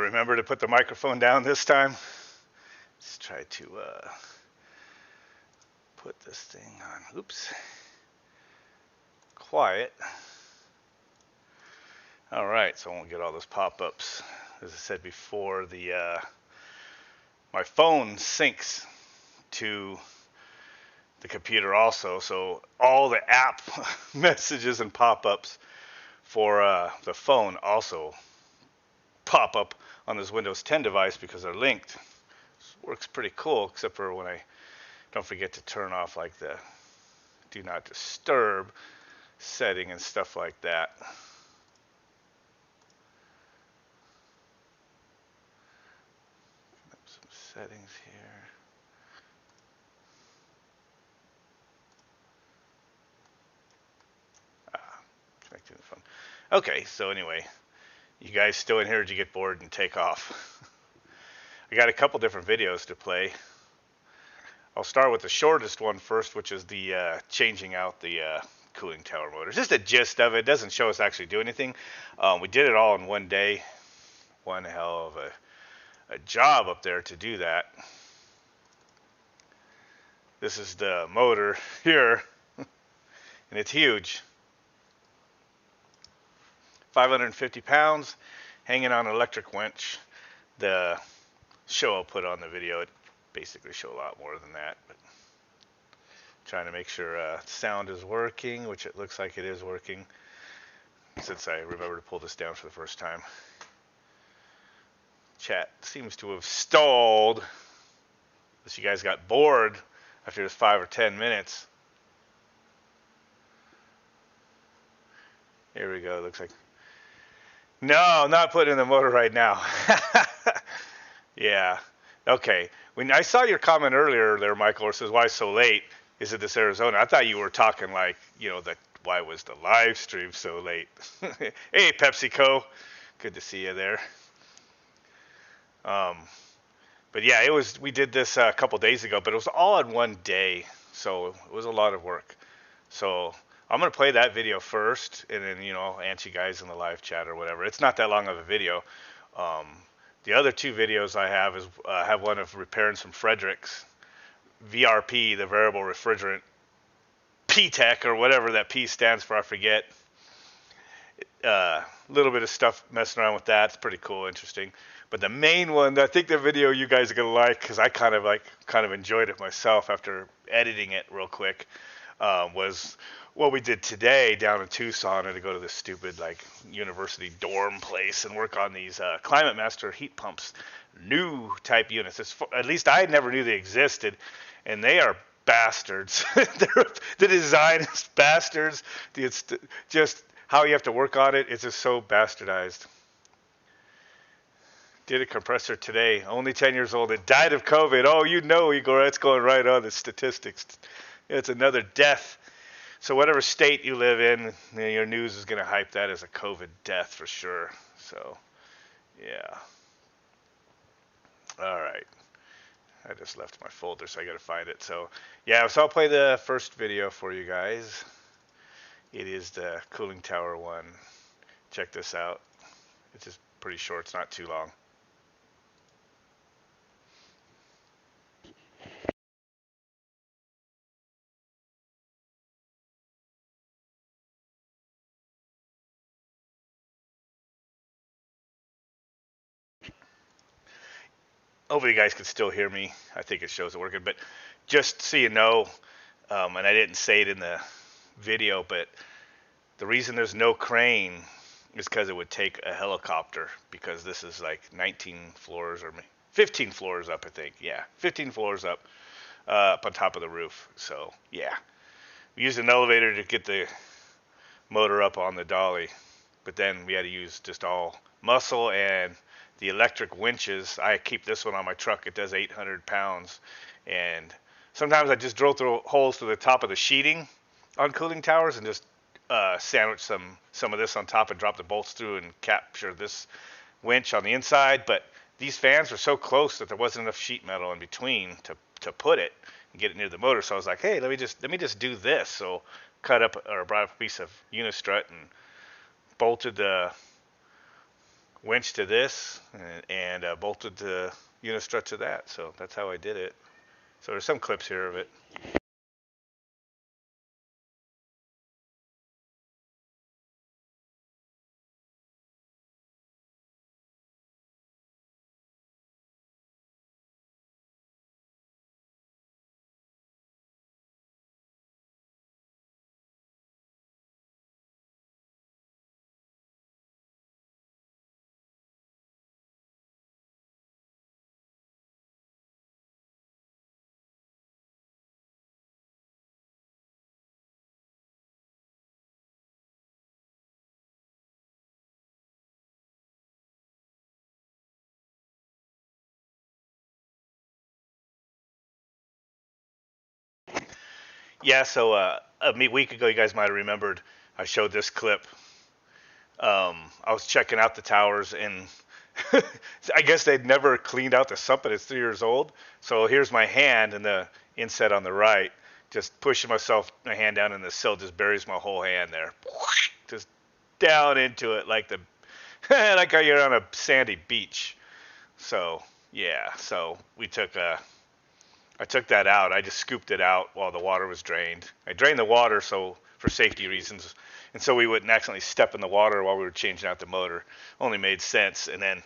remember to put the microphone down this time. Let's try to put this thing on. Oops. Quiet. All right, so I won't get all those pop-ups. As I said before, my phone syncs to the computer also, so all the app messages and pop-ups for the phone also pop up on this Windows 10 device because they're linked. This works pretty cool, except for when I don't forget to turn off like the do not disturb setting and stuff like that. Some settings here. Connecting the phone. Okay, so anyway, you guys still in here? Or did you get bored and take off? I got a couple different videos to play. I'll start with the shortest one first, which is the changing out the cooling tower motors. Just a gist of it. It doesn't show us actually do anything. We did it all in one day. One hell of a job up there to do that. This is the motor here, and it's huge. 550 pounds, hanging on an electric winch. The show I'll put on the video, it basically show a lot more than that, but trying to make sure sound is working, which it looks like it is working, since I remember to pull this down for the first time. Chat seems to have stalled, unless you guys got bored after just 5 or 10 minutes. Here we go, it looks like. No, I'm not putting in the motor right now. Yeah, okay. When I saw your comment earlier there, Michael, it says, why so late? Is it this Arizona? I thought you were talking like, you know, why was the live stream so late? Hey, PepsiCo. Good to see you there. But yeah, we did this a couple days ago, but it was all in one day. So it was a lot of work. So I'm going to play that video first and then, you know, answer you guys in the live chat or whatever. It's not that long of a video. The other two videos I have is have one of repairing some Frederick's VRP, the variable refrigerant P-Tech or whatever that P stands for, I forget. Little bit of stuff messing around with that. It's pretty cool, interesting. But the main one, I think the video you guys are gonna like, because I kind of enjoyed it myself after editing it real quick, was what we did today down in Tucson. And to go to this stupid like university dorm place and work on these Climate Master heat pumps, new type units. At least I never knew they existed, and they are bastards. The design is bastards. It's just how you have to work on it. It's just so bastardized. Did a compressor today, only 10 years old. It died of COVID. Oh, you know, Igor, that's going right on the statistics. It's another death. So whatever state you live in, your news is going to hype that as a COVID death for sure. So, yeah. All right. I just left my folder, so I got to find it. So, yeah, so I'll play the first video for you guys. It is the cooling tower one. Check this out. It's just pretty short. It's not too long. Hopefully you guys can still hear me. I think it shows it working, but just so you know, and I didn't say it in the video, but the reason there's no crane is because it would take a helicopter, because this is like 19 floors or 15 floors up, I think. Yeah, 15 floors up on top of the roof. So yeah, we used an elevator to get the motor up on the dolly, but then we had to use just all muscle and the electric winches. I keep this one on my truck. It does 800 pounds. And sometimes I just drill through holes through the top of the sheeting on cooling towers and just sandwich some of this on top and drop the bolts through and capture this winch on the inside. But these fans were so close that there wasn't enough sheet metal in between to put it and get it near the motor. So I was like, hey, let me just do this. So cut up or brought up a piece of unistrut and bolted the winch to this and bolted the unistrut to that. So that's how I did it. So there's some clips here of it. Yeah, so a week ago, you guys might have remembered I showed this clip. I was checking out the towers, and I guess they'd never cleaned out the sump, but it's 3 years old. So here's my hand and the inset on the right, just pushing my hand down in the sill, just buries my whole hand there, just down into it like like you're on a sandy beach. So yeah, so I took that out. I just scooped it out while the water was drained. I drained the water for safety reasons, and so we wouldn't accidentally step in the water while we were changing out the motor. Only made sense. And then,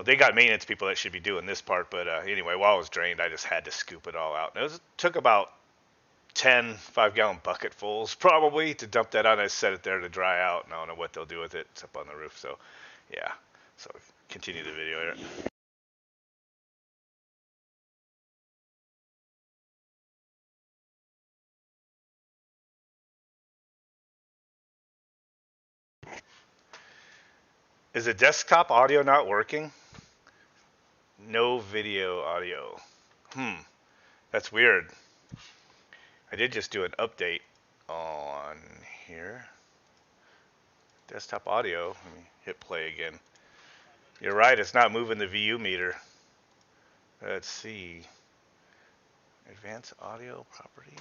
they got maintenance people that should be doing this part, but anyway, while it was drained, I just had to scoop it all out. And it took about 10 5-gallon bucketfuls probably to dump that out. I set it there to dry out, and I don't know what they'll do with it. It's up on the roof, so yeah. So continue the video here. Is the desktop audio not working? No video audio. That's weird. I did just do an update on here. Desktop audio. Let me hit play again. You're right, it's not moving the VU meter. Let's see. Advanced audio properties.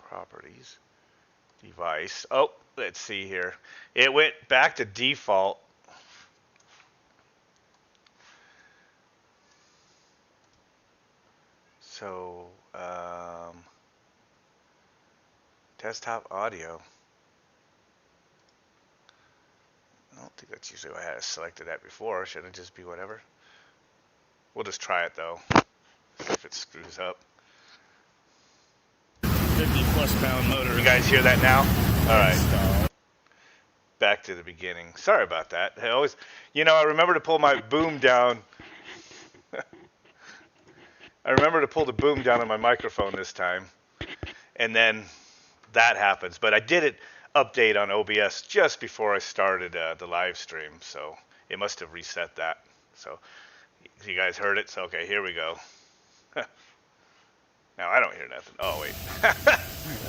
Properties. Device. Oh, let's see here. It went back to default. So, desktop audio. I don't think that's usually what I had selected that before. Shouldn't it just be whatever? We'll just try it though. See if it screws up. 50+ pound motor. You guys hear that now? All right. Back to the beginning. Sorry about that. I always, I remember to pull my boom down. I remember to pull the boom down on my microphone this time, and then that happens. But I did it update on OBS just before I started the live stream, so it must have reset that. So you guys heard it. So okay, here we go. Now I don't hear nothing. Oh wait,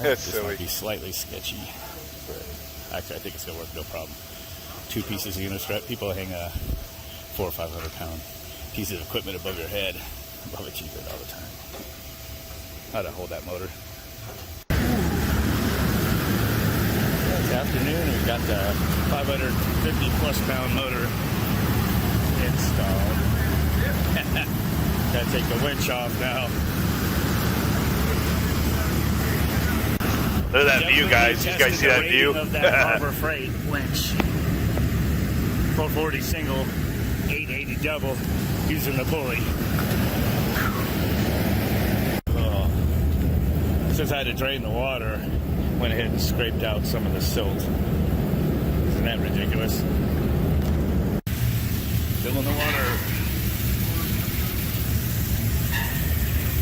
that's silly. Might be slightly sketchy, but actually I think it's gonna work no problem. 2 pieces of unistrut. People hang a 400 or 500 pound piece of equipment above your head. Above a cheaper all the time. How to hold that motor. This afternoon we've got the 550+ pound motor installed. Gotta take the winch off now. Look at that view, guys. You guys see that view? Of that Harbor Freight winch. 440 single, 880 double, using the pulley. Since I had to drain the water, went ahead and scraped out some of the silt. Isn't that ridiculous? Filling the water.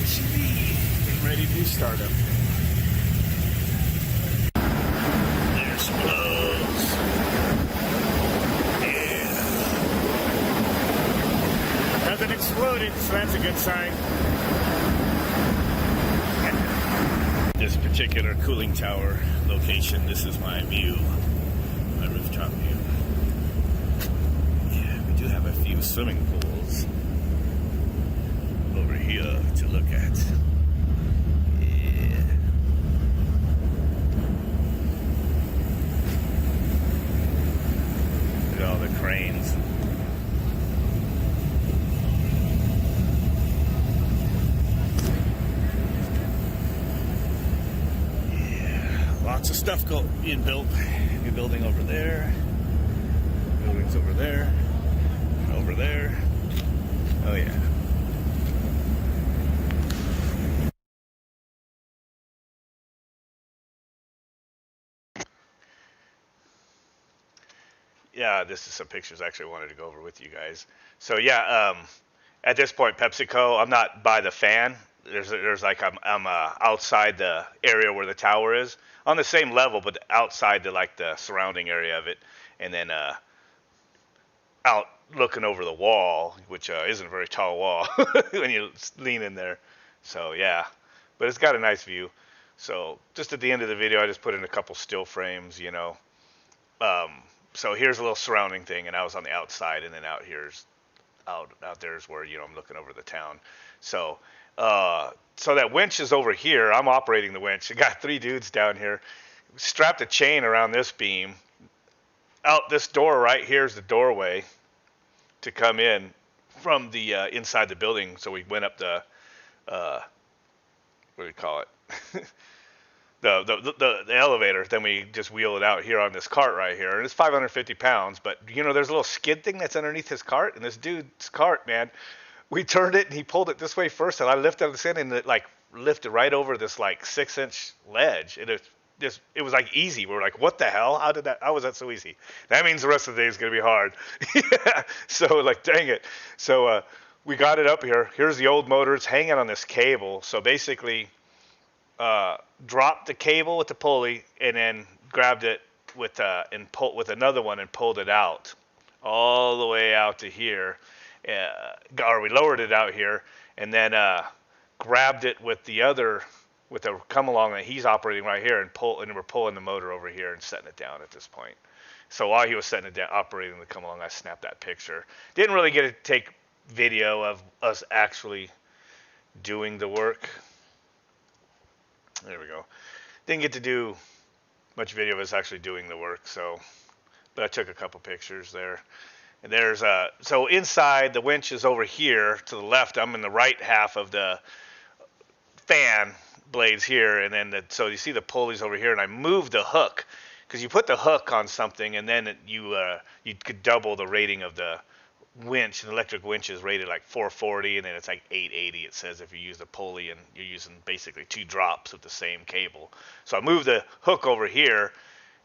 It should be getting ready to do startup. There she blows. Yeah. Nothing exploded, so that's a good sign. This particular cooling tower location, this is my view, my rooftop view. Yeah, we do have a few swimming pools over here to look at. Yeah. lots of stuff being built. New building over there. Buildings over there. And over there. Oh yeah. Yeah, this is some pictures I actually wanted to go over with you guys. So yeah, at this point, PepsiCo, I'm not by the fan. There's like I'm outside the area where the tower is, on the same level, but outside the surrounding area of it, and then out looking over the wall, which isn't a very tall wall when you lean in there. So yeah, but it's got a nice view. So just at the end of the video, I just put in a couple still frames, you know. So here's a little surrounding thing, and I was on the outside, and then out there's where, you know, I'm looking over the town. So so that winch is over here. I'm operating the winch. I got 3 dudes down here, strapped a chain around this beam. Out this door right here is the doorway to come in from the inside the building. So we went up the what do we call it? the elevator. Then we just wheel it out here on this cart right here, and it's 550 pounds. But you know, there's a little skid thing that's underneath his cart, and this dude's cart, man, we turned it and he pulled it this way first, and I lifted the sand and it like lifted right over this like 6-inch ledge. It was like easy. We were like, what the hell? How was that so easy? That means the rest of the day is going to be hard. Yeah. So like, dang it. So we got it up here. Here's the old motor. It's hanging on this cable. So basically, dropped the cable with the pulley and then grabbed it with another one and pulled it out all the way out to here. Or we lowered it out here and then grabbed it with the come along that he's operating right here, and we're pulling the motor over here and setting it down at this point. So while he was setting it down, operating the come along, I snapped that picture. Didn't really get to take video of us actually doing the work. There we go. Didn't get to do much video of us actually doing the work, but I took a couple pictures there. And there's so inside the winch is over here to the left. I'm in the right half of the fan blades here, and then so you see the pulleys over here, and I moved the hook because you put the hook on something, and then you could double the rating of the winch. An electric winch is rated like 440, and then it's like 880. It says if you use the pulley, and you're using basically 2 drops of the same cable. So I moved the hook over here,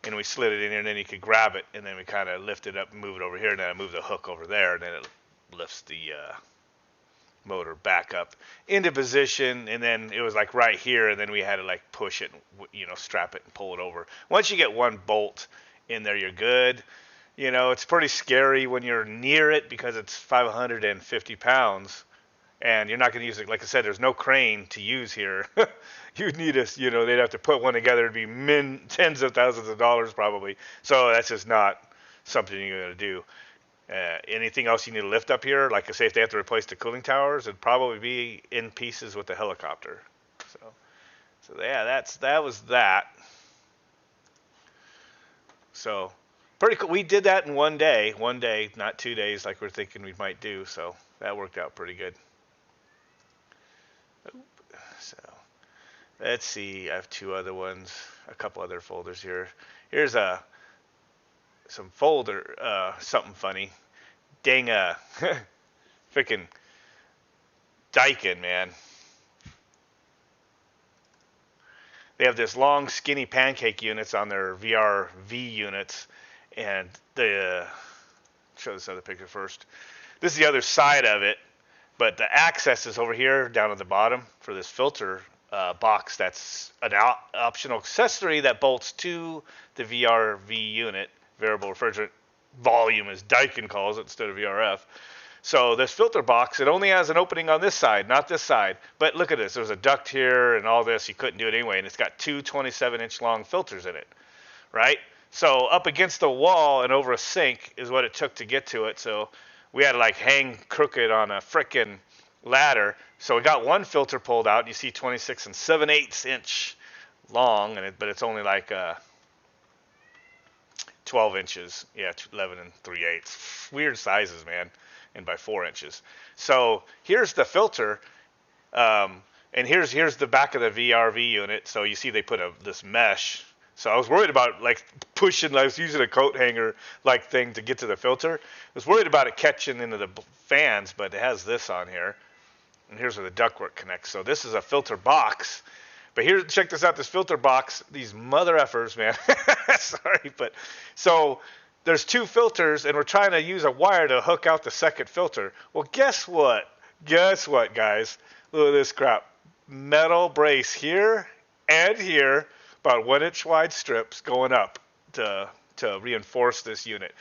and we slid it in here, and then you could grab it, and then we kind of lift it up and move it over here, and then I move the hook over there, and then it lifts the motor back up into position, and then it was like right here, and then we had to like push it, you know, strap it and pull it over. Once you get one bolt in there, you're good. You know, it's pretty scary when you're near it because it's 550 pounds, and you're not going to use it. Like I said, there's no crane to use here. You'd need they'd have to put one together. It'd be tens of thousands of dollars probably. So that's just not something you're going to do. Anything else you need to lift up here? Like I say, if they have to replace the cooling towers, it'd probably be in pieces with the helicopter. So yeah, that was that. So pretty cool. We did that in one day, not 2 days like we're thinking we might do. So that worked out pretty good. So let's see. I have 2 other ones, a couple other folders here. Here's some folder, something funny. Dang, freaking Daikin, man. They have this long, skinny pancake units on their VRV units, and show this other picture first. This is the other side of it, but the access is over here down at the bottom for this filter box. That's an optional accessory that bolts to the VRV unit, variable refrigerant volume, as Daikin calls it, instead of VRF. So this filter box, it only has an opening on this side, not this side. But look at this. There's a duct here and all this. You couldn't do it anyway. And it's got 2 27-inch long filters in it, right? So up against the wall and over a sink is what it took to get to it. So we had to like hang crooked on a frickin' ladder. So we got one filter pulled out. You see 26 7/8 inch long, but it's only like 12 inches. Yeah, 11 3/8. Weird sizes, man. And by 4 inches. So here's the filter, and here's the back of the VRV unit. So you see they put this mesh So I was worried about like pushing. I was using a coat hanger like thing to get to the filter. I was worried about it catching into the fans, but it has this on here. And here's where the ductwork connects. So this is a filter box. But here, check this out, this filter box, these mother effers, man. Sorry, but so there's 2 filters, and we're trying to use a wire to hook out the second filter. Well, guess what? Guess what, guys? Look at this crap. Metal brace here and here, about 1-inch wide strips going up to reinforce this unit.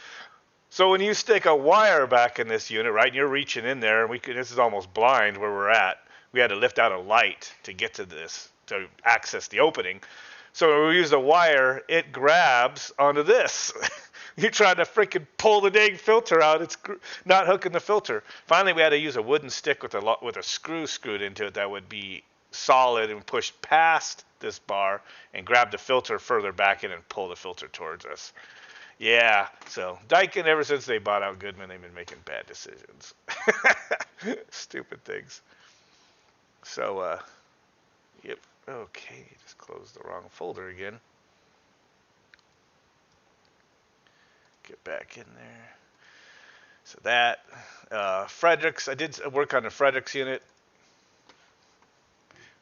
So when you stick a wire back in this unit, right, and you're reaching in there, and this is almost blind where we're at. We had to lift out a light to get to this, to access the opening. So when we use the wire, it grabs onto this. You're trying to freaking pull the dang filter out. It's not hooking the filter. Finally, we had to use a wooden stick with a screw screwed into it that would be solid and push past this bar and grab the filter further back in and pull the filter towards us. Yeah, so Daikin, ever since they bought out Goodman, they've been making bad decisions. Stupid things. So, yep, okay, just closed the wrong folder again. Get back in there. So that, Fredericks, I did work on the Fredericks unit,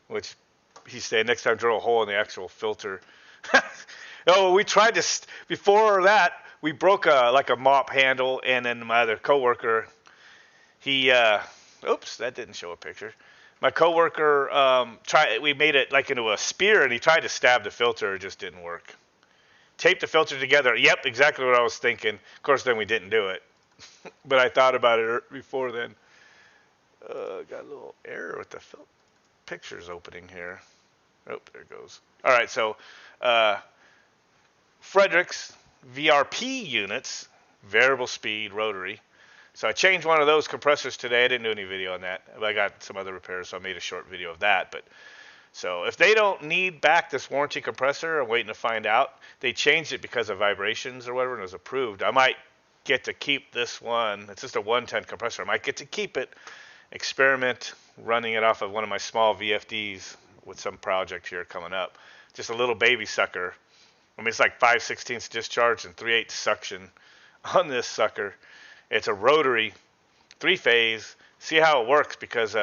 which he said next time drill a hole in the actual filter. Oh, we tried to, before that, we broke like a mop handle, and then my other coworker, he, oops, that didn't show a picture. My coworker, we made it like into a spear, and he tried to stab the filter, it just didn't work. Taped the filter together, yep, exactly what I was thinking. Of course, then we didn't do it. But I thought about it before then. Got a little error with the pictures opening here. Oh, there it goes. All right, so, Fredericks VRP units, variable speed rotary. So I changed one of those compressors today. I didn't do any video on that. I got some other repairs, so I made a short video of that. But so if they don't need back this warranty compressor, I'm waiting to find out. They changed it because of vibrations or whatever, and it was approved. I might get to keep this one. It's just a 110 compressor. I might get to keep it, experiment running it off of one of my small VFDs with some project here coming up. Just a little baby sucker. I mean, it's like 5/16 discharge and 3/8 suction on this sucker. It's a rotary, 3-phase. See how it works, because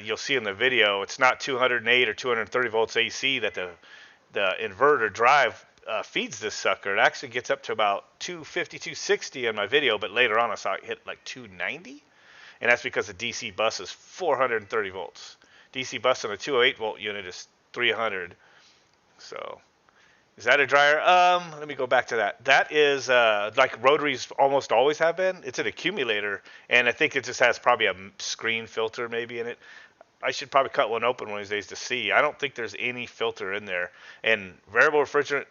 you'll see in the video, it's not 208 or 230 volts AC that the inverter drive feeds this sucker. It actually gets up to about 250, 260 in my video, but later on I saw it hit like 290, and that's because the DC bus is 430 volts. DC bus on a 208 volt unit is 300. So. Is that a dryer? Let me go back to that. That is like rotaries almost always have been. It's an accumulator, and I think it just has probably a screen filter maybe in it. I should probably cut one open one of these days to see. I don't think there's any filter in there. And variable refrigerant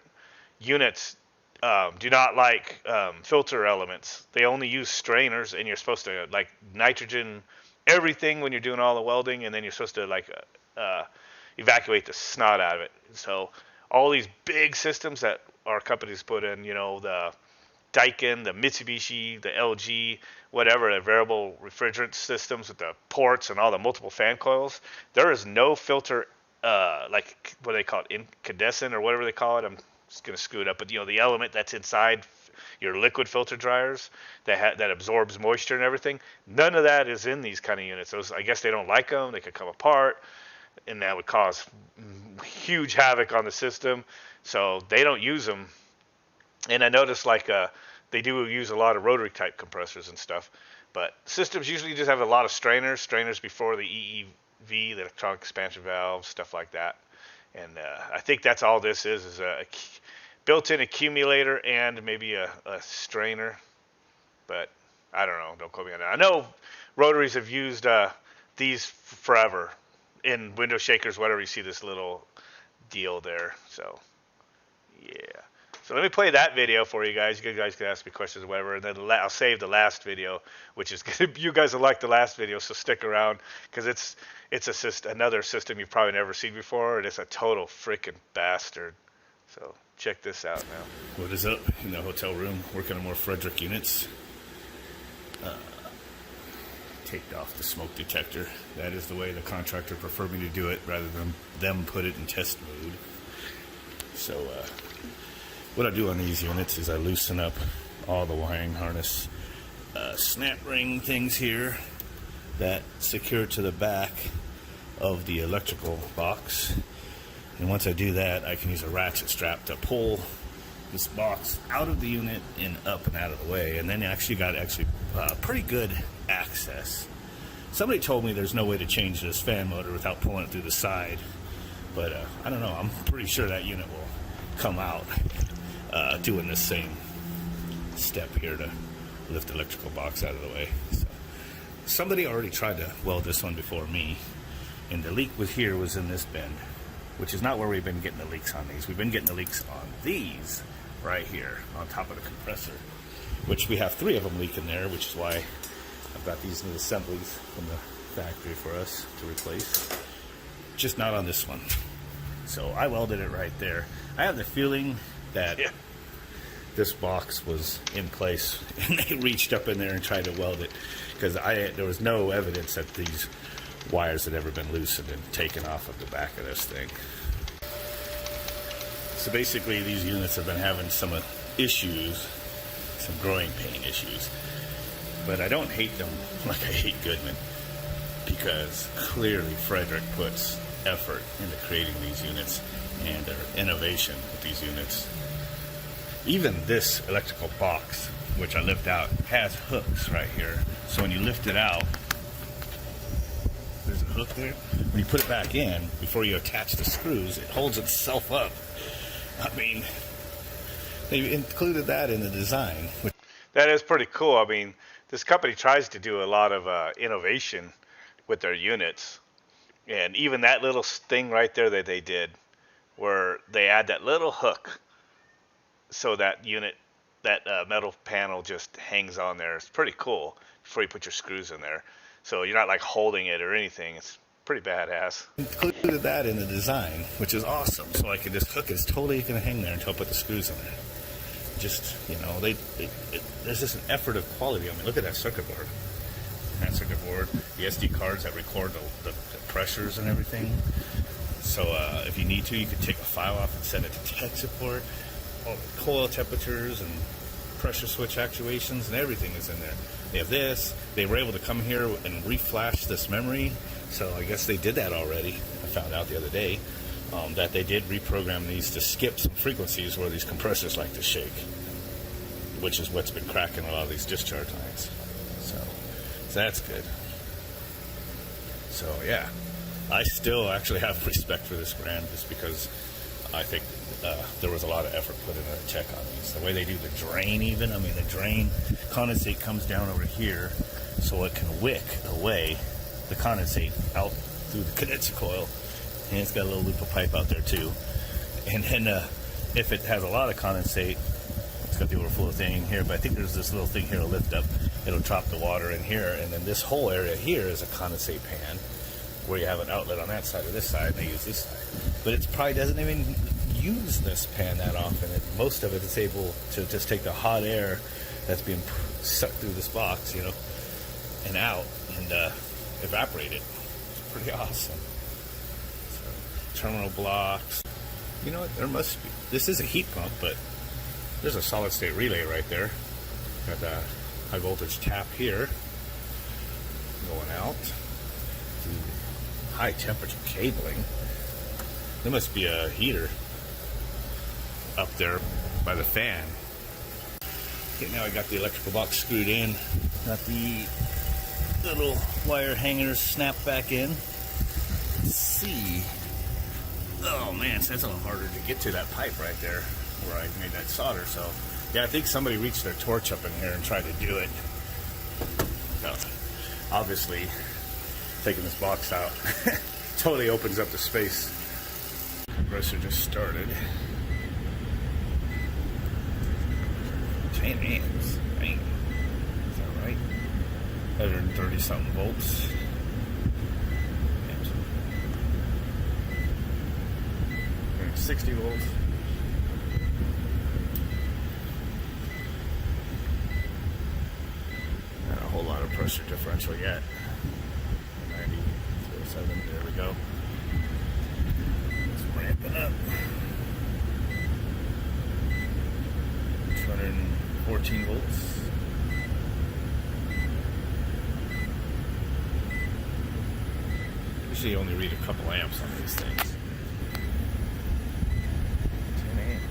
units do not like filter elements. They only use strainers, and you're supposed to like nitrogen everything when you're doing all the welding, and then you're supposed to like evacuate the snot out of it. So all these big systems that our companies put in, you know, the Daikin, the Mitsubishi, the LG, whatever, the variable refrigerant systems with the ports and all the multiple fan coils, there is no filter, like what do they call it, incandescent or whatever they call it. I'm just going to screw it up, but you know, the element that's inside your liquid filter dryers that absorbs moisture and everything, none of that is in these kind of units. Those, I guess they don't like them. They could come apart, and that would cause huge havoc on the system, so they don't use them. And I noticed like they do use a lot of rotary type compressors and stuff, but systems usually just have a lot of strainers before the EEV, the electronic expansion valve, stuff like that. And I think that's all this is a built-in accumulator and maybe a strainer, but I don't know, don't quote me on that. I know rotaries have used these forever. In window shakers, whatever, you see this little deal there. So, yeah. So let me play that video for you guys. You guys can ask me questions or whatever, and then I'll save the last video, which is you guys will like the last video, so stick around, because it's another system you've probably never seen before, and it's a total freaking bastard. So check this out now. What is up in the hotel room? Working on more Frederick units. Taped off the smoke detector. That is the way the contractor preferred me to do it, rather than them put it in test mode. So what I do on these units is I loosen up all the wiring harness snap ring things here that secure to the back of the electrical box. And once I do that, I can use a ratchet strap to pull this box out of the unit and up and out of the way. And then you actually got pretty good access. Somebody told me there's no way to change this fan motor without pulling it through the side. But I don't know. I'm pretty sure that unit will come out doing this same step here to lift the electrical box out of the way. So, somebody already tried to weld this one before me. And the leak was in this bend, which is not where we've been getting the leaks on these. We've been getting the leaks on these right here on top of the compressor, which we have 3 of them leaking there, which is why I've got these new assemblies from the factory for us to replace. Just not on this one. So I welded it right there. I have the feeling that this box was in place and they reached up in there and tried to weld it, because there was no evidence that these wires had ever been loosened and taken off of the back of this thing. So basically these units have been having some issues, some growing pain issues. But I don't hate them like I hate Goodman, because clearly Frederick puts effort into creating these units and their innovation with these units. Even this electrical box, which I lift out, has hooks right here. So when you lift it out, there's a hook there. When you put it back in, before you attach the screws, it holds itself up. I mean, they included that in the design. That is pretty cool. I mean, this company tries to do a lot of innovation with their units. And even that little thing right there that they did, where they add that little hook so that unit, that metal panel just hangs on there. It's pretty cool before you put your screws in there. So you're not like holding it or anything. It's pretty badass. Included that in the design, which is awesome. So I could, this hook is totally going to hang there until I put the screws in there. Just, you know, there's just an effort of quality. I mean, look at that circuit board. That circuit board, the SD cards that record the pressures and everything. So if you need to, you could take a file off and send it to tech support. All the coil temperatures and pressure switch actuations and everything is in there. They have this. They were able to come here and reflash this memory. So I guess they did that already. I found out the other day that they did reprogram these to skip some frequencies where these compressors like to shake, which is what's been cracking a lot of these discharge lines. So that's good. So yeah, I still actually have respect for this brand just because I think there was a lot of effort put into a check on these. The way they do the drain even, I mean the drain condensate comes down over here so it can wick away the condensate out through the condenser coil, and it's got a little loop of pipe out there too. And then if it has a lot of condensate, it's got the overflow thing here, but I think there's this little thing here to lift up. It'll drop the water in here, and then this whole area here is a condensate pan where you have an outlet on that side or this side, and they use this side. But it probably doesn't even use this pan that often. Most of it is able to just take the hot air that's being sucked through this box, you know, and out, and evaporate it. It's pretty awesome. So, terminal blocks. You know what? There must be. This is a heat pump, but there's a solid state relay right there. Got the high voltage tap here going out. High temperature cabling. There must be a heater up there by the fan. Okay, now I got the electrical box screwed in. Got the little wire hangers snapped back in. Let's see. Oh man, so that's a little harder to get to that pipe right there where I made that solder. So yeah, I think somebody reached their torch up in here and tried to do it. So, obviously, taking this box out totally opens up the space. Compressor just started. 10 amps. Dang. Is that right? 130 something volts. 60 volts. Not a whole lot of pressure differential yet. 90.07, there we go. It's ramping up. 14 volts. Usually only read a couple amps on these things. 10 amps.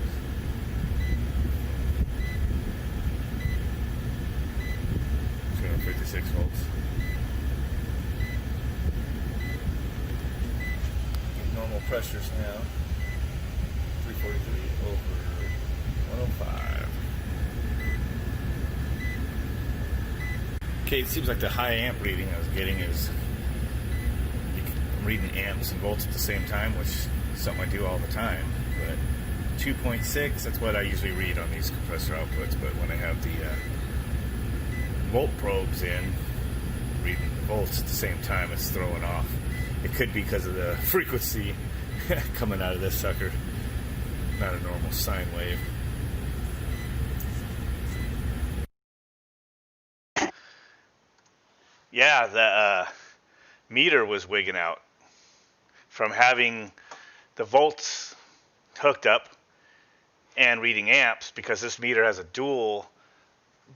It's going to 56 volts. Normal pressures now. 343 over 105. Okay, it seems like the high amp reading I was getting is I'm reading amps and volts at the same time, which is something I do all the time. But 2.6, that's what I usually read on these compressor outputs. But when I have the volt probes in, reading the volts at the same time, it's throwing off. It could be because of the frequency coming out of this sucker. Not a normal sine wave. Yeah, the meter was wigging out from having the volts hooked up and reading amps, because this meter has a dual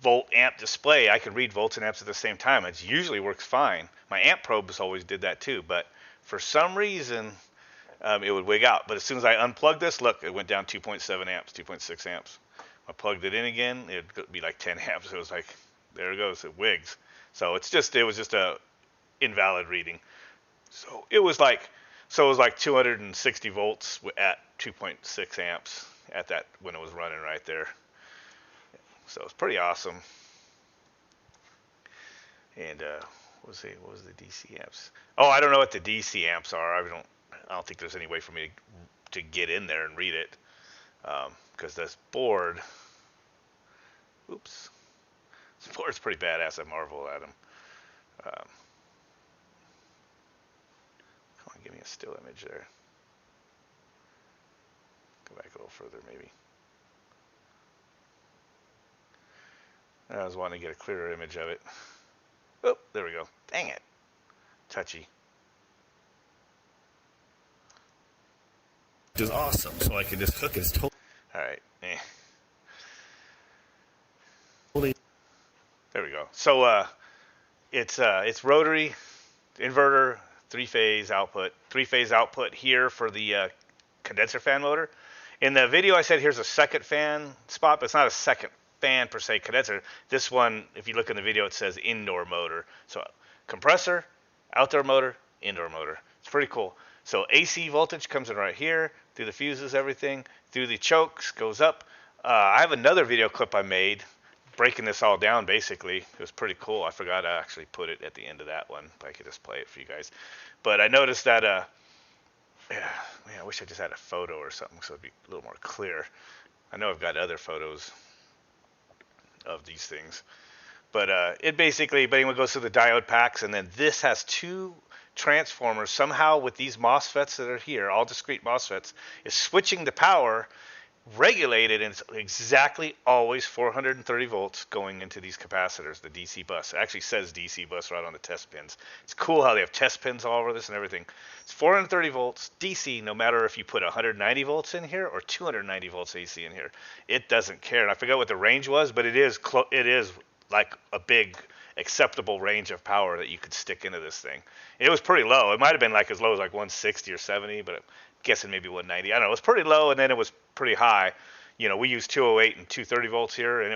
volt amp display. I can read volts and amps at the same time. It usually works fine. My amp probes always did that too, but for some reason it would wig out. But as soon as I unplugged this, look, it went down 2.7 amps, 2.6 amps. I plugged it in again, it would be like 10 amps. It was like, there it goes, it wigs. So it was just a invalid reading. So it was like 260 volts at 2.6 amps at that when it was running right there. So it's pretty awesome. And what was the DC amps? Oh, I don't know what the DC amps are. I don't think there's any way for me to get in there and read it, because this board. Oops. This board's pretty badass. I marvel at them. Come on, give me a still image there. Go back a little further, maybe. I was wanting to get a clearer image of it. Oh, there we go. Dang it. Touchy. Which is awesome, so I can just hook his All right. There we go. So it's rotary inverter, three-phase output here for the condenser fan motor. In the video I said here's a second fan spot, but it's not a second fan per se condenser. This one, if you look in the video, it says indoor motor. So compressor, outdoor motor, indoor motor. It's pretty cool. So AC voltage comes in right here, through the fuses, everything, through the chokes, goes up. I have another video clip I made breaking this all down, basically. It was pretty cool. I forgot to actually put it at the end of that one, but I could just play it for you guys. But I noticed that, I wish I just had a photo or something so it'd be a little more clear. I know I've got other photos of these things. But it basically, anyway, goes through the diode packs, and then this has two transformers. Somehow with these MOSFETs that are here, all discrete MOSFETs, is switching the power, regulated, and it's exactly always 430 volts going into these capacitors, the DC bus. It actually says DC bus right on the test pins. It's cool how they have test pins all over this and everything. It's 430 volts DC, no matter if you put 190 volts in here or 290 volts AC in here. It doesn't care. And I forgot what the range was, but it is like a big acceptable range of power that you could stick into this thing. It was pretty low. It might have been like as low as like 160 or 70, but I'm guessing maybe 190. I don't know. It was pretty low, and then it was pretty high. You know, we used 208 and 230 volts here, and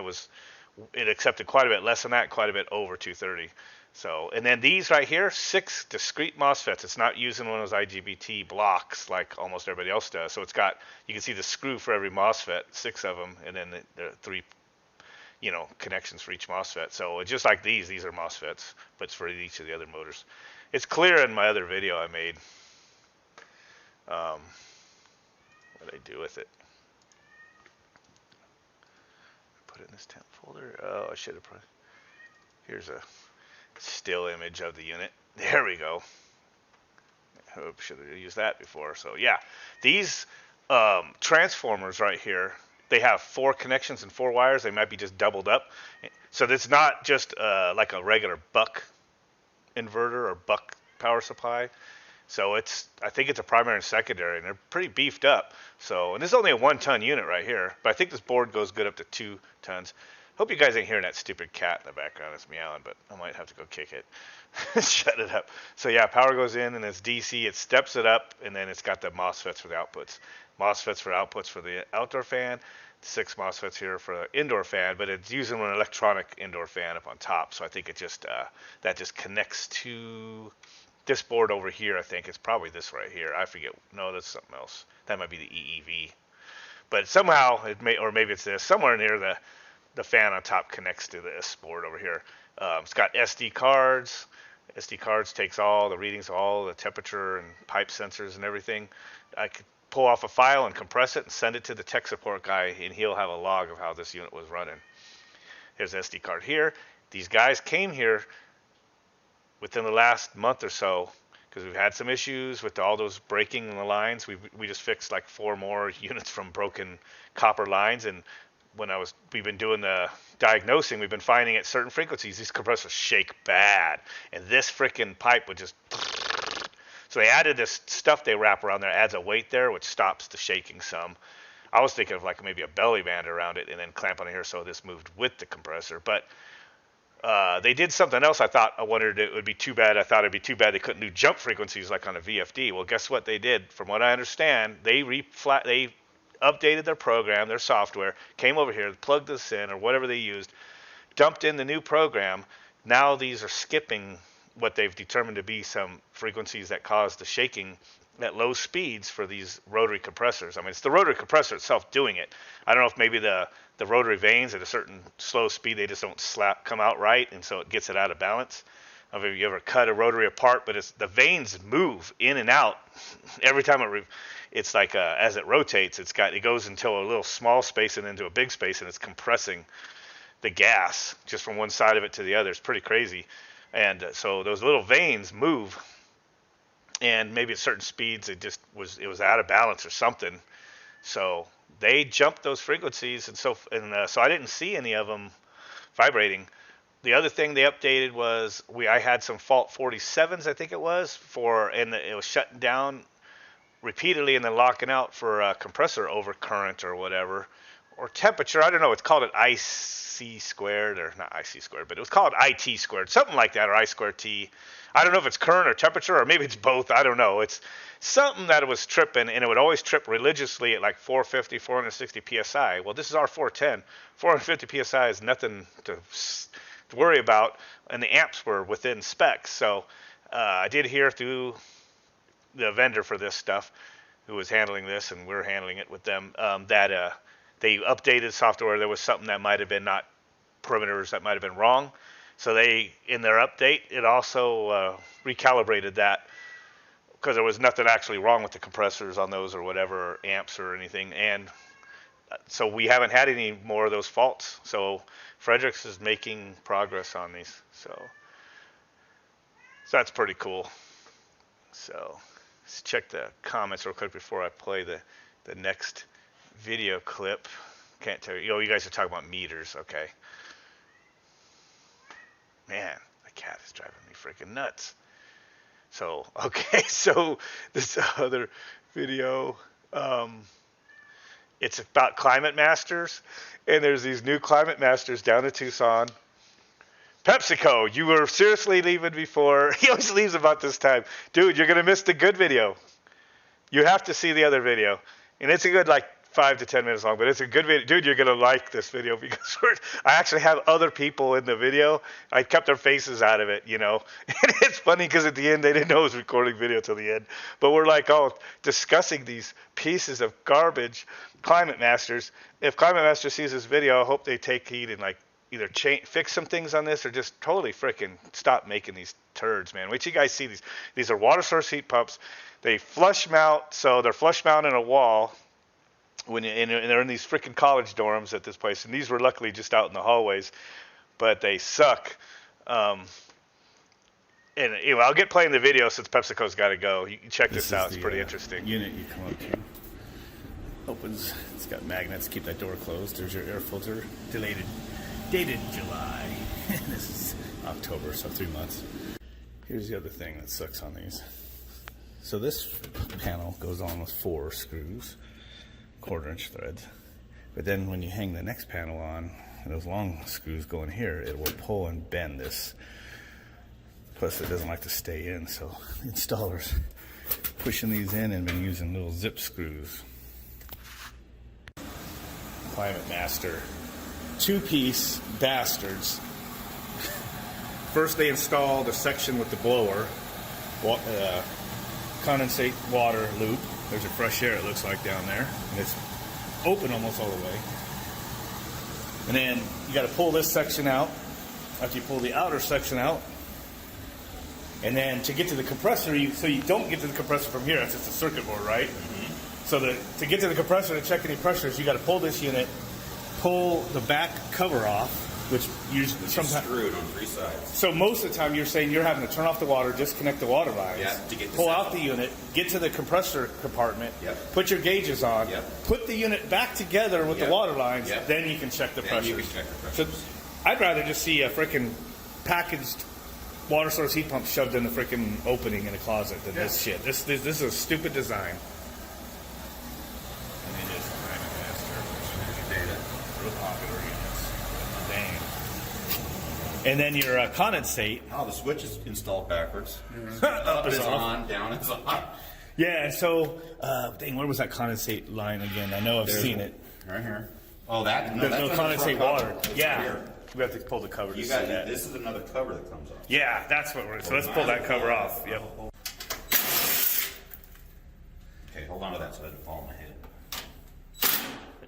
it accepted quite a bit less than that, quite a bit over 230. So, and then these right here, 6 discrete MOSFETs. It's not using one of those IGBT blocks like almost everybody else does. So it's got, you can see the screw for every MOSFET, 6 of them, and then the 3 connections for each MOSFET. So it's just like these are MOSFETs, but it's for each of the other motors. It's clear in my other video I made. What did I do with it? Put it in this temp folder. Oh, I should have put. Here's a still image of the unit. There we go. I hope should have used that before. So yeah, these transformers right here, they have 4 connections and 4 wires. They might be just doubled up. So it's not just like a regular buck inverter or buck power supply. So I think it's a primary and secondary, and they're pretty beefed up. So, and this is only a 1-ton unit right here, but I think this board goes good up to 2 tons. Hope you guys ain't hearing that stupid cat in the background. It's meowing, but I might have to go kick it. Shut it up. So yeah, power goes in and it's DC. It steps it up, and then it's got the MOSFETs for the outputs. MOSFETs for outputs for the outdoor fan. 6 MOSFETs here for the indoor fan, but it's using an electronic indoor fan up on top. So I think it just that just connects to this board over here. I think it's probably this right here. I forget. No, that's something else. That might be the EEV. But somehow it may, or maybe it's this. Somewhere near the fan on top connects to this board over here. It's got SD cards. SD cards takes all the readings, all the temperature and pipe sensors and everything. I could pull off a file and compress it and send it to the tech support guy, and he'll have a log of how this unit was running. There's an SD card here. These guys came here within the last month or so because we've had some issues with all those breaking in the lines. We just fixed like 4 more units from broken copper lines, and we've been doing the diagnosing, we've been finding at certain frequencies these compressors shake bad, and this freaking pipe would just. So they added this stuff they wrap around there, adds a weight there, which stops the shaking some. I was thinking of like maybe a belly band around it and then clamp on here so this moved with the compressor. But they did something else. I wondered it would be too bad. I thought it'd be too bad they couldn't do jump frequencies like on a VFD. Well, guess what they did? From what I understand, they updated their program, their software, came over here, plugged this in or whatever they used, dumped in the new program. Now these are skipping what they've determined to be some frequencies that cause the shaking at low speeds for these rotary compressors. I mean, it's the rotary compressor itself doing it. I don't know if maybe the rotary vanes at a certain slow speed, they just don't come out right, and so it gets it out of balance. I don't know if you ever cut a rotary apart, but the vanes move in and out every time it's like as it rotates, it goes into a little small space and into a big space, and it's compressing the gas just from one side of it to the other. It's pretty crazy. And so those little vanes move, and maybe at certain speeds it was out of balance or something. So they jumped those frequencies, and so I didn't see any of them vibrating. The other thing they updated was I had some fault 47s, I think it was, and it was shutting down repeatedly and then locking out for a compressor overcurrent or whatever, or temperature. I don't know. It's called an IC squared, or not IC squared, but it was called IT squared, something like that, or I squared T. I don't know if it's current or temperature, or maybe it's both. I don't know. It's something that it was tripping, and it would always trip religiously at like 450, 460 psi. Well, this is our 410. 450 psi is nothing to worry about, and the amps were within specs. So I did hear through the vendor for this stuff, who was handling this, and we're handling it with them, that they updated software. There was something that might have been not parameters that might have been wrong. So in their update, it also recalibrated that, because there was nothing actually wrong with the compressors on those or whatever, or amps or anything. And so we haven't had any more of those faults. So Fredericks is making progress on these. So that's pretty cool. So let's check the comments real quick before I play the next video clip. Can't tell you. You guys are talking about meters. Okay. Man, the cat is driving me freaking nuts. So, okay, so this other video, it's about Climate Masters, and there's these new Climate Masters down in Tucson. PepsiCo, you were seriously leaving before. He always leaves about this time. Dude, you're going to miss the good video. You have to see the other video. And it's a good, 5 to 10 minutes long, but it's a good video. Dude, you're going to like this video, because I actually have other people in the video. I kept their faces out of it, And it's funny because at the end, they didn't know it was recording video till the end. But we're discussing these pieces of garbage, Climate Masters. If Climate Master sees this video, I hope they take heed and either fix some things on this, or just totally freaking stop making these turds, man. Wait till you guys see these. These are water source heat pumps. They flush mount, so they're flush mounted in a wall. And they're in these freaking college dorms at this place, and these were luckily just out in the hallways, but they suck. And anyway, I'll get playing the video since PepsiCo's got to go. You can check this out; it's pretty interesting. Unit you come up to opens. It's got magnets. Keep that door closed. There's your air filter. Dated July. This is October, so 3 months. Here's the other thing that sucks on these. So this panel goes on with 4 screws. 1/4 inch threads, but then when you hang the next panel on, and those long screws go in here, it will pull and bend this. Plus it doesn't like to stay in, so the installer's pushing these in and been using little zip screws. Climate Master. Two-piece bastards. First they installed a section with the blower, condensate water loop. There's a fresh air, it looks like, down there. And it's open almost all the way. And then you got to pull this section out. After you pull the outer section out, and then to get to the compressor, so you don't get to the compressor from here. That's just a circuit board, right? Mm-hmm. So to get to the compressor to check any pressures, you got to pull this unit, pull the back cover off, which usually sometimes screwed on 3 sides. So most of the time, you're saying you're having to turn off the water, disconnect the water lines, to get pull out the unit, get to the compressor compartment, put your gauges on, put the unit back together with the water lines, then you can check the pressure. So I'd rather just see a freaking packaged water source heat pump shoved in the freaking opening in a closet than this shit. This is a stupid design. And then just Climate Master data, real popular units. Dang. And then your condensate. Oh, the switch is installed backwards. Up is on, down is on. Yeah, and so, dang, where was that condensate line again? I know I've seen it. Right here. Oh, that? There's no condensate water. It's Yeah. right here. We have to pull the cover to see got that. This is another cover that comes off. Yeah, that's what we're. So let's pull that cover off. Yep. Okay, hold on to that so it doesn't fall on my head.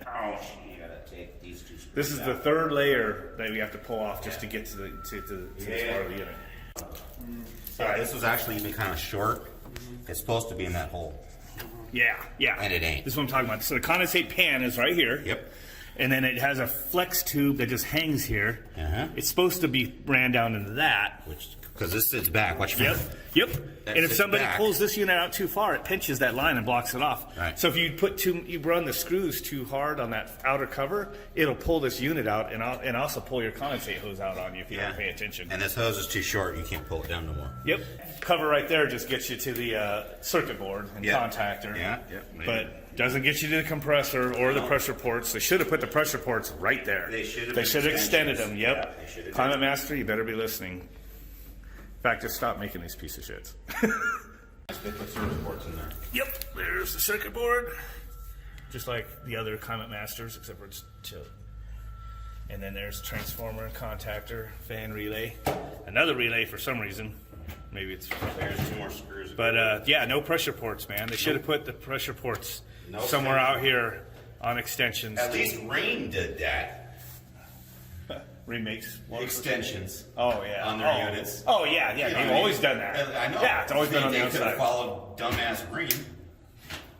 Oh, you gotta take these 2 screws. This is the third layer that we have to pull off just to get to this part of the unit. Yeah, this was actually even kind of short. It's supposed to be in that hole. Yeah. And it ain't. This is what I'm talking about. So the condensate pan is right here. Yep. And then it has a flex tube that just hangs here. Uh-huh. It's supposed to be ran down into that. Because this sits back. Watch your Yep. That And if sits somebody back. pulls this unit out too far, it pinches that line and blocks it off. Right. So if you run the screws too hard on that outer cover, it'll pull this unit out and also pull your condensate hose out on you if you don't pay attention. And this hose is too short. You can't pull it down no more. Yep. Cover right there just gets you to the circuit board and contactor. Yeah. But doesn't get you to the compressor or the pressure ports. They should have put the pressure ports right there. They should have extended them. Yep. Yeah, they should have Climate Master, you better be listening. In fact, just stop making these pieces of shits. They put circuit ports in there. Yep. There's the circuit board. Just like the other Climate Masters, except for it's chill. And then there's transformer, contactor, fan relay. Another relay for some reason. Maybe it's There's 2 more screws. But yeah, no pressure ports, man. They should have put the pressure ports somewhere out here on extensions. At least Rain did that. Remakes. Extensions. Oh, yeah. On their units. Oh, yeah. They've always done that. I know. Yeah, it's always been on the They could have outside. followed dumbass Green.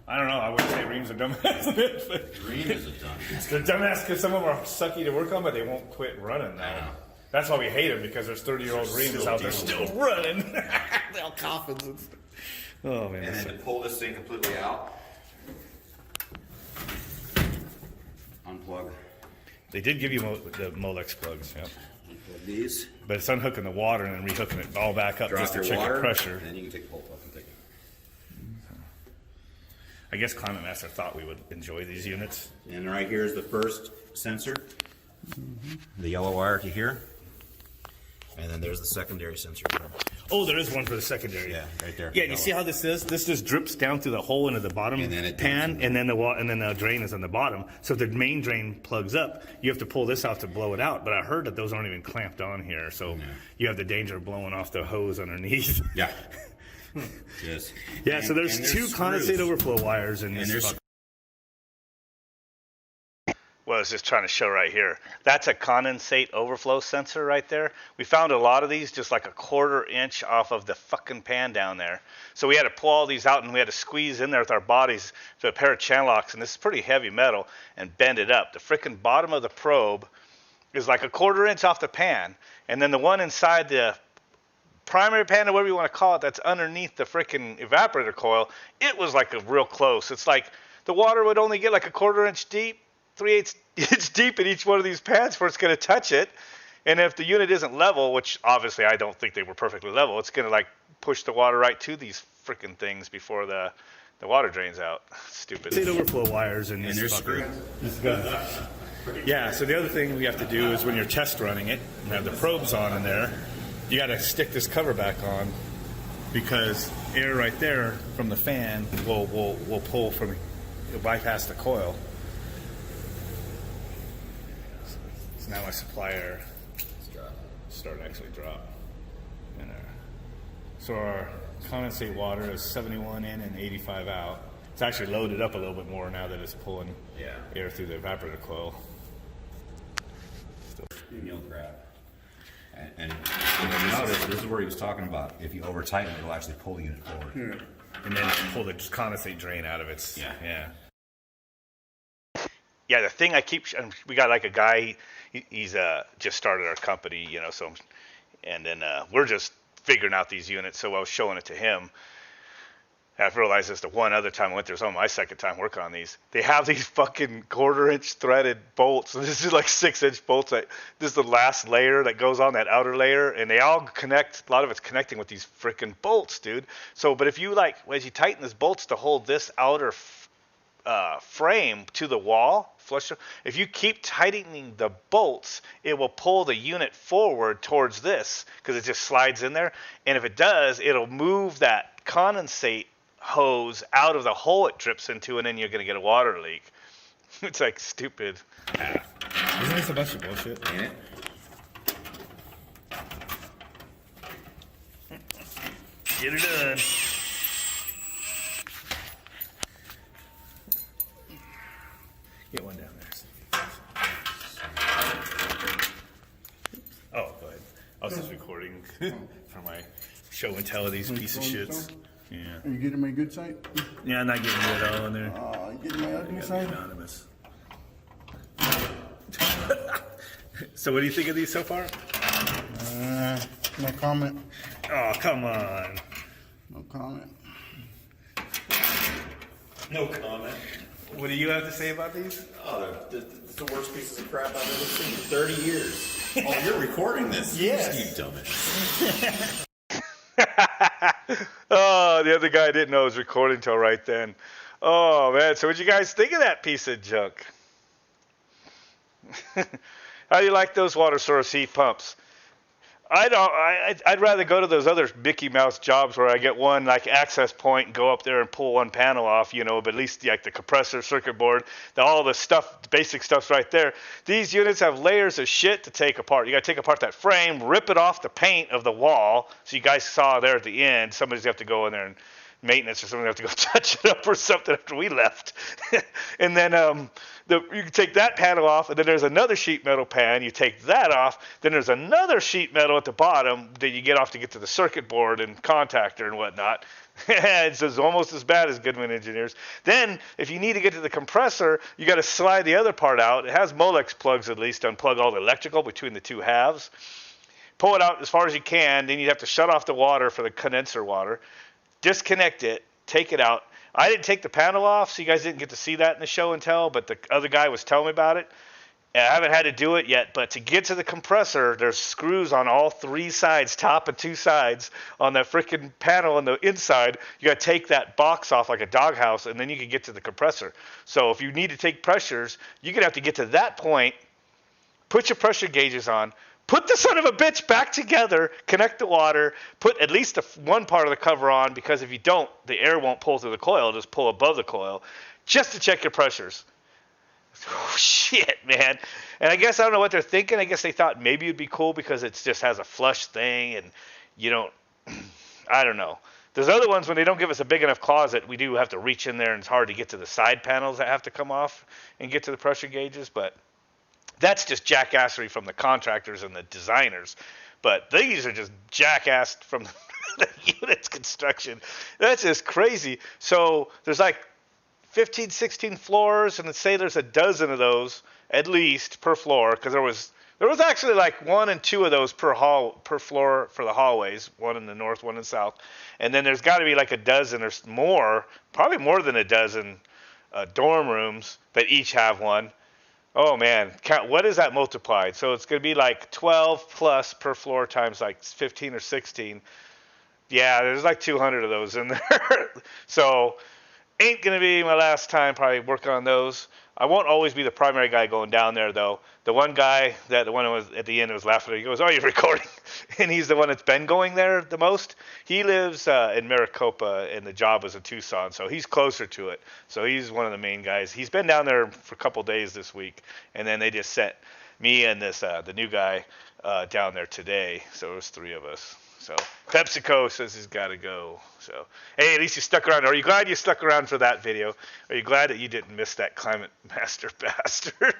I don't know. I wouldn't say Reams are dumbass. But Green is a dumbass. they're dumbass because some of them are sucky to work on, but they won't quit running. I know. That's why we hate them, because there's 30-year-old Reams out there still running. They're all coffins and stuff. Oh, man. And then to pull this thing completely out, unplug. They did give you the Molex plugs, yep. Unplug these. But it's unhooking the water and then rehooking it all back up Drop just to your check water, the pressure. and then you can take the bolt off and take it. I guess Climate Master thought we would enjoy these units. And right here is the first sensor. The yellow wire to here. And then there's the secondary sensor. Oh, there is one for the secondary. Yeah, right there. Yeah, you see how this is? This just drips down through the hole into the bottom And then it pan, dumps and then the drain is on the bottom. So if the main drain plugs up, you have to pull this out to blow it out. But I heard that those aren't even clamped on here, so you have the danger of blowing off the hose underneath. Yeah. Yes. Yeah, so there's two condensate overflow wires in this. there's Well, I was just trying to show right here. That's a condensate overflow sensor right there. We found a lot of these just like a 1/4 inch off of the fucking pan down there. So we had to pull all these out and we had to squeeze in there with our bodies to a pair of channel locks, and this is pretty heavy metal, and bend it up. The freaking bottom of the probe is like a 1/4 inch off the pan, and then the one inside the primary pan, or whatever you want to call it, that's underneath the freaking evaporator coil, it was like a real close. It's like the water would only get like a 1/4 inch deep, 3/8 inch deep in each one of these pads before it's going to touch it. And if the unit isn't level, which obviously I don't think they were perfectly level, it's going to like push the water right to these freaking things before the water drains out. Stupid. State overflow wires and there's screws. Yeah, so the other thing we have to do is when you're test running it and have the probes on in there, you got to stick this cover back on because air right there from the fan will pull from, it'll bypass the coil. So now my supply air start to actually drop in there. So our condensate water is 71 in and 85 out. It's actually loaded up a little bit more now that it's pulling air through the evaporator coil. You'll grab. And if you notice, this is where he was talking about. If you over tighten it, it'll actually pull the unit forward. And then pull the condensate drain out of it. Yeah. Yeah, the thing I keep, we got like a guy, he's just started our company, you know, so, and then we're just figuring out these units, so I was showing it to him. I've realized this the one other time I went there, it's on my second time working on these. They have these fucking 1/4-inch threaded bolts. And this is like 6-inch bolts. This is the last layer that goes on, that outer layer. And they all connect, a lot of it's connecting with these freaking bolts, dude. So, but if you like, as you tighten these bolts to hold this outer frame to the wall, flush, if you keep tightening the bolts, it will pull the unit forward towards this because it just slides in there. And if it does, it'll move that condensate hose out of the hole it drips into, and then you're going to get a water leak. It's like stupid. Isn't this a bunch of bullshit? Ain't it? Get it done. Get one down there. Oh, go ahead. I was just recording for my show and tell of these piece of shits. Yeah. Are you getting my good side? Yeah, I'm not getting you at all in there. You getting my ugly side? Anonymous. So what do you think of these so far? No comment. Oh, come on. No comment. No comment. What do you have to say about these? Oh, it's the worst pieces of crap I've ever seen in 30 years. Oh, you're recording this? Yes. You dumbass. Oh, the other guy didn't know I was recording till right then. Oh, man. So what'd you guys think of that piece of junk? How do you like those water source heat pumps? I'd rather go to those other Mickey Mouse jobs where I get one like access point and go up there and pull one panel off, you know, but at least like the compressor, circuit board, all the stuff, the basic stuff's right there. These units have layers of shit to take apart. You got to take apart that frame, rip it off the paint of the wall. So you guys saw there at the end, somebody's have to go in there and maintenance or something have to go touch it up or something after we left. And then you can take that panel off, and then there's another sheet metal pan. You take that off, then there's another sheet metal at the bottom that you get off to get to the circuit board and contactor and whatnot. It's almost as bad as Goodwin Engineers. Then, if you need to get to the compressor, you got to slide the other part out. It has Molex plugs at least to unplug all the electrical between the two halves. Pull it out as far as you can. Then you have to shut off the water for the condenser water. Disconnect it, take it out. I didn't take the panel off, so you guys didn't get to see that in the show and tell, but the other guy was telling me about it. And I haven't had to do it yet, but to get to the compressor, there's screws on all three sides, top and two sides, on that freaking panel on the inside. You got to take that box off like a doghouse, and then you can get to the compressor. So if you need to take pressures, you're going to have to get to that point, put your pressure gauges on, put the son of a bitch back together, connect the water, put at least one part of the cover on, because if you don't, the air won't pull through the coil, it'll just pull above the coil, just to check your pressures. Oh, shit, man. And I guess I don't know what they're thinking. I guess they thought maybe it'd be cool because it just has a flush thing, and you don't, I don't know. There's other ones when they don't give us a big enough closet, we do have to reach in there, and it's hard to get to the side panels that have to come off and get to the pressure gauges, but that's just jackassery from the contractors and the designers. But these are just jackassed from the unit's construction. That's just crazy. So there's like 15, 16 floors, and let's say there's a dozen of those at least per floor, because there was actually like 1 and 2 of those per floor for the hallways, one in the north, one in the south. And then there's got to be like a dozen or more, probably more than a dozen dorm rooms that each have one. Oh, man. What is that multiplied? So it's going to be like 12 plus per floor times like 15 or 16. Yeah, there's like 200 of those in there. So Ain't going to be my last time probably working on those. I won't always be the primary guy going down there, though. The one guy, the one who was at the end, was laughing at me. He goes, "Oh, you're recording?" And he's the one that's been going there the most. He lives in Maricopa, and the job was in Tucson, so he's closer to it. So he's one of the main guys. He's been down there for a couple days this week, and then they just sent me and this the new guy down there today. So it was 3 of us. So PepsiCo says he's got to go. So hey, at least you stuck around. Are you glad you stuck around for that video? Are you glad that you didn't miss that Climate Master bastard?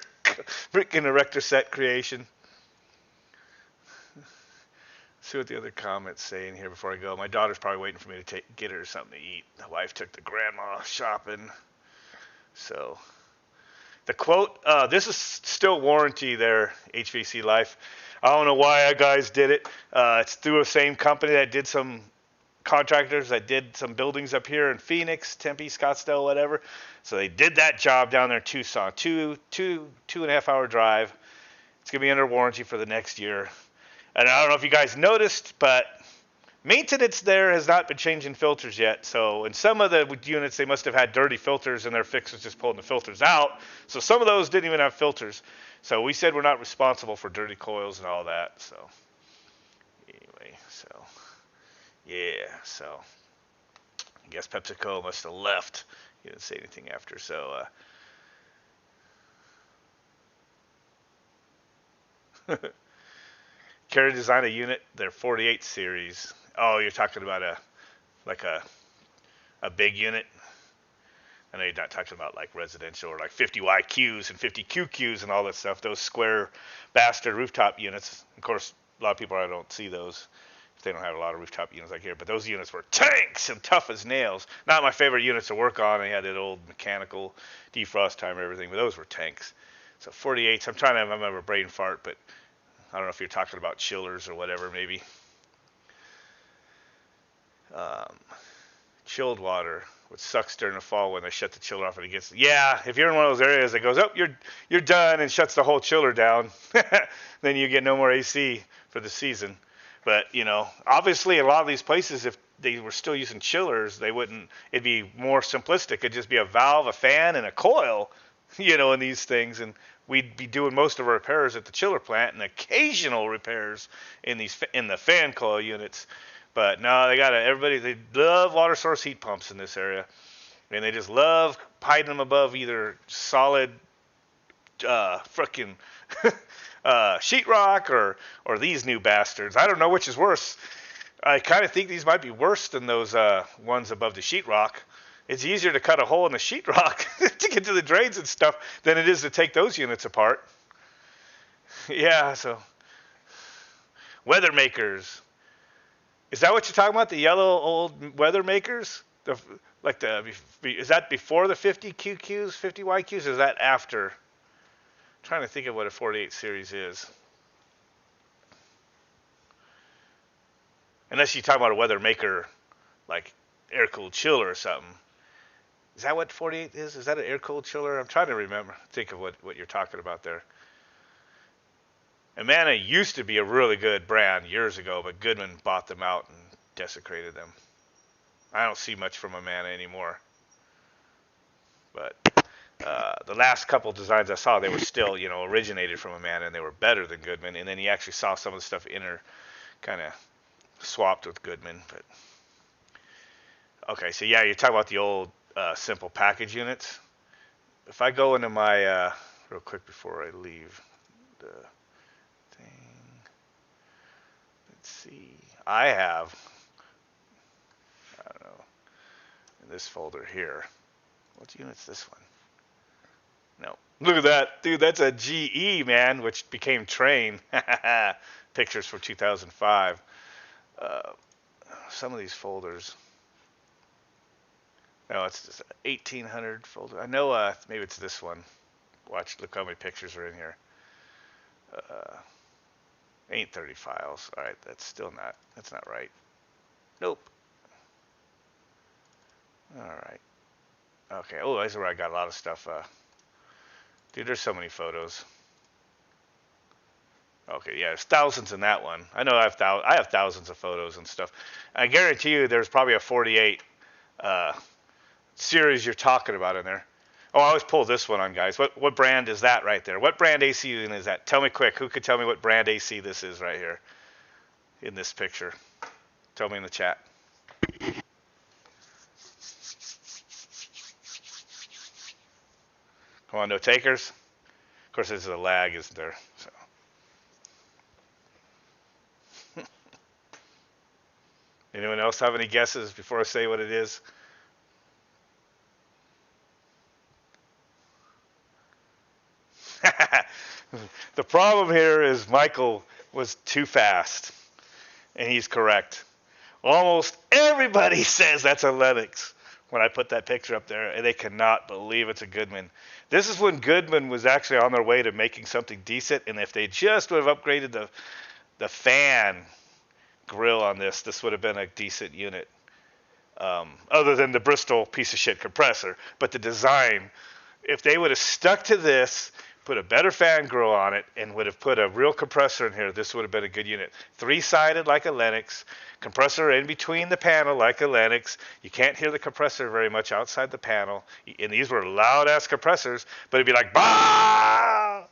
Freaking erector set creation. See what the other comments say in here before I go. My daughter's probably waiting for me to get her something to eat. The wife took the grandma shopping. So the quote, this is still warranty there, HVAC Life. I don't know why you guys did it. It's through the same company that did some contractors that did some buildings up here in Phoenix, Tempe, Scottsdale, whatever. So they did that job down there in Tucson. Two and a half hour drive. It's going to be under warranty for the next year. And I don't know if you guys noticed, but maintenance there has not been changing filters yet. So in some of the units, they must have had dirty filters and their fix was just pulling the filters out. So some of those didn't even have filters. So we said we're not responsible for dirty coils and all that. So anyway, so yeah, so I guess PepsiCo must have left. He didn't say anything after. So Carrier designed a unit, their 48 series. Oh, you're talking about a big unit. I know you're not talking about like residential or like 50 YQs and 50 QQs and all that stuff. Those square bastard rooftop units. Of course, a lot of people I don't see those if they don't have a lot of rooftop units like here. But those units were tanks and tough as nails. Not my favorite units to work on. They had that old mechanical defrost timer and everything, but those were tanks. So 48s. I'm trying to remember a brain fart, but I don't know if you're talking about chillers or whatever, maybe. Chilled water, which sucks during the fall when they shut the chiller off and it gets. Yeah, if you're in one of those areas that goes, oh, you're done and shuts the whole chiller down, then you get no more AC for the season. But obviously, a lot of these places, if they were still using chillers, they wouldn't. It'd be more simplistic. It'd just be a valve, a fan, and a coil, in these things, and we'd be doing most of our repairs at the chiller plant and occasional repairs in the fan coil units. But no, they love water source heat pumps in this area. And they just love hiding them above either solid frickin' sheetrock or these new bastards. I don't know which is worse. I kind of think these might be worse than those ones above the sheetrock. It's easier to cut a hole in the sheetrock to get to the drains and stuff than it is to take those units apart. Yeah, so weather makers. Is that what you're talking about? The yellow old weather makers? Is that before the 50 QQs, 50 YQs? Or is that after? I'm trying to think of what a 48 series is. Unless you're talking about a weather maker, like air-cooled chiller or something. Is that what 48 is? Is that an air-cooled chiller? I'm trying to think of what you're talking about there. Amana used to be a really good brand years ago, but Goodman bought them out and desecrated them. I don't see much from Amana anymore. But the last couple designs I saw, they were still, originated from Amana, and they were better than Goodman. And then you actually saw some of the stuff kind of swapped with Goodman. But okay, so yeah, you're talking about the old simple package units. If I go into my real quick before I leave the thing, let's see. I don't know, in this folder here. What unit's this one? No. Look at that. Dude, that's a GE, man, which became Train. Pictures for 2005. Some of these folders. No, it's just 1800 folder. I know maybe it's this one. Look how many pictures are in here. Ain't 30 files. All right, that's not right. Nope. All right. Okay. Oh, that's where I got a lot of stuff. Dude, there's so many photos. Okay, yeah, there's thousands in that one. I know I have thousands of photos and stuff. I guarantee you there's probably a 48 series you're talking about in there. Oh, I always pull this one on, guys. What brand is that right there? What brand AC unit is that? Tell me quick. Who could tell me what brand AC this is right here in this picture? Tell me in the chat. Come on, no takers. Of course, there's a lag, isn't there? So. Anyone else have any guesses before I say what it is? The problem here is Michael was too fast, and he's correct. Almost everybody says that's a Lennox when I put that picture up there, and they cannot believe it's a Goodman. This is when Goodman was actually on their way to making something decent, and if they just would have upgraded the fan grill on this, this would have been a decent unit. Other than the Bristol piece of shit compressor. But the design, if they would have stuck to this, put a better fan grill on it, and would have put a real compressor in here, this would have been a good unit. 3-sided like a Lennox, compressor in between the panel like a Lennox. You can't hear the compressor very much outside the panel. And these were loud-ass compressors, but it'd be like, bah!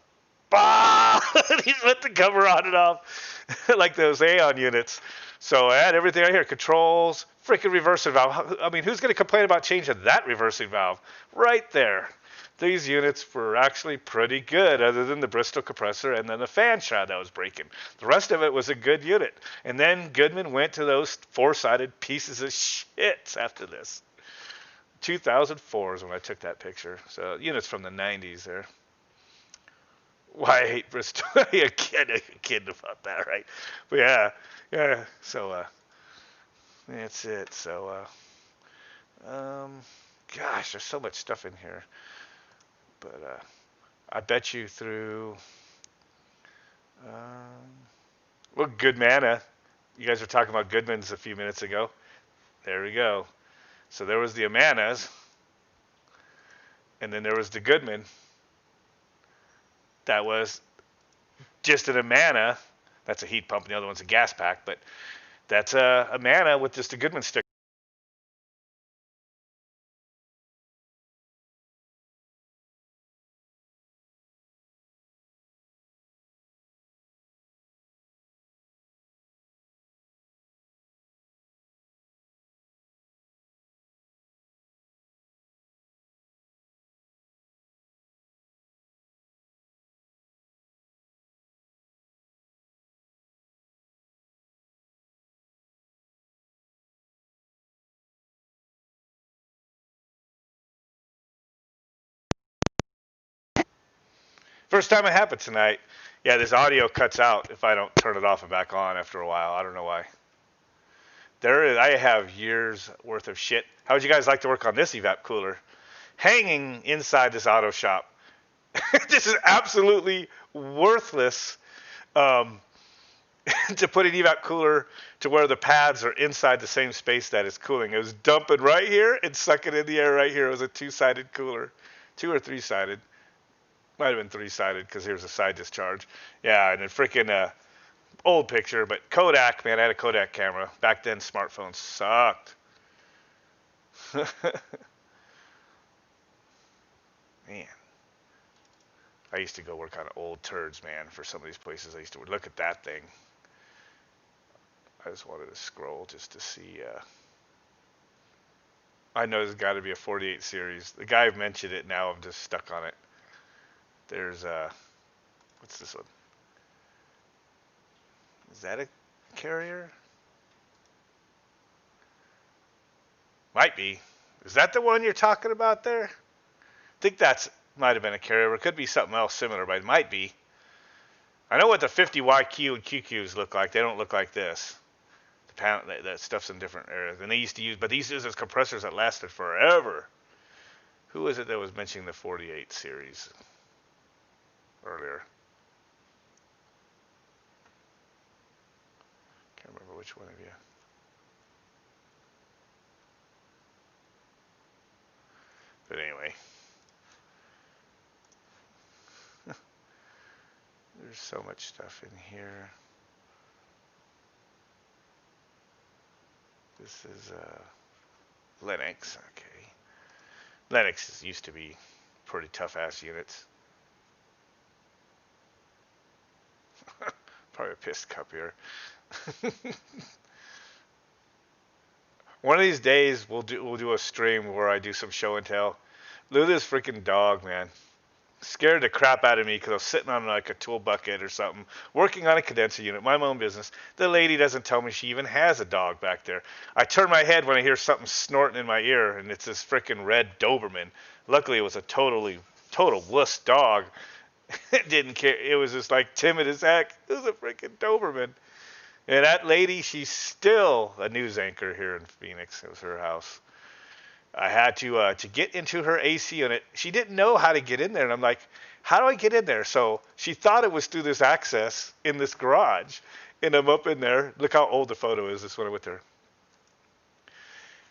Bah! And he's put the cover on and off like those Aeon units. So I had everything right here. Controls, freaking reversing valve. I mean, who's going to complain about changing that reversing valve? Right there. These units were actually pretty good, other than the Bristol compressor and then the fan shroud that was breaking. The rest of it was a good unit. And then Goodman went to those 4-sided pieces of shit after this. 2004 is when I took that picture. So units from the 90s there. Why I hate Bristol. You're kidding about that, right? But yeah. So that's it. So gosh, there's so much stuff in here. But I bet you through well, Good Mana. You guys were talking about Goodmans a few minutes ago. There we go. So there was the Amanas, and then there was the Goodman. That was just an Amana. That's a heat pump, and the other one's a gas pack. But that's a Amana with just a Goodman sticker. First time it happened tonight. Yeah, this audio cuts out if I don't turn it off and back on after a while. I don't know why. I have years worth of shit. How would you guys like to work on this evap cooler? Hanging inside this auto shop. This is absolutely worthless to put an evap cooler to where the pads are inside the same space that is cooling. It was dumping right here and sucking in the air right here. It was a 2-sided cooler. 2 or 3-sided. Might have been 3-sided because here's a side discharge. Yeah, and then freaking old picture, but Kodak, man, I had a Kodak camera. Back then, smartphones sucked. Man. I used to go work on old turds, man, for some of these places. I used to look at that thing. I just wanted to scroll just to see. I know there's got to be a 48 series. The guy mentioned it. Now I'm just stuck on it. There's what's this one? Is that a carrier? Might be. Is that the one you're talking about there? I think that's might have been a carrier. It could be something else similar, but it might be. I know what the 50YQ and QQs look like. They don't look like this. The panel, that stuff's in different areas. And they used to use, but these are compressors that lasted forever. Who was it that was mentioning the 48 series earlier? Can't remember which one of you. But anyway. There's so much stuff in here. This is Linux, okay. Lennox used to be pretty tough ass units. Probably a pissed cup here. One of these days we'll do a stream where I do some show and tell. Look at this freaking dog, man. Scared the crap out of me because I was sitting on like a tool bucket or something, working on a condenser unit, my own business. The lady doesn't tell me she even has a dog back there. I turn my head when I hear something snorting in my ear, and it's this freaking red Doberman. Luckily, it was a total wuss dog. It didn't care. It was just like timid as heck. It was a freaking Doberman. And that lady, she's still a news anchor here in Phoenix. It was her house. I had to get into her AC unit. She didn't know how to get in there, and I'm like, how do I get in there? So she thought it was through this access in this garage, and I'm up in there. Look how old the photo is. This one with her.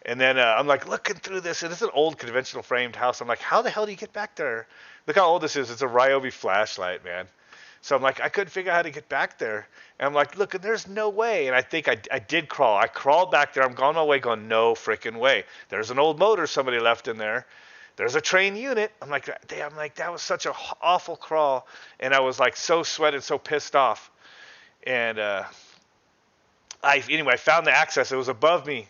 And then I'm like looking through this, and it's an old conventional framed house. I'm like, how the hell do you get back there? Look how old this is. It's a Ryobi flashlight, man. So I'm like, I couldn't figure out how to get back there. And I'm like, look, there's no way. And I think I did crawl. I crawled back there. I'm going my way, going, no freaking way. There's an old motor somebody left in there. There's a train unit. I'm like, damn, like that was such an awful crawl. And I was like so sweated, so pissed off. And I found the access. It was above me.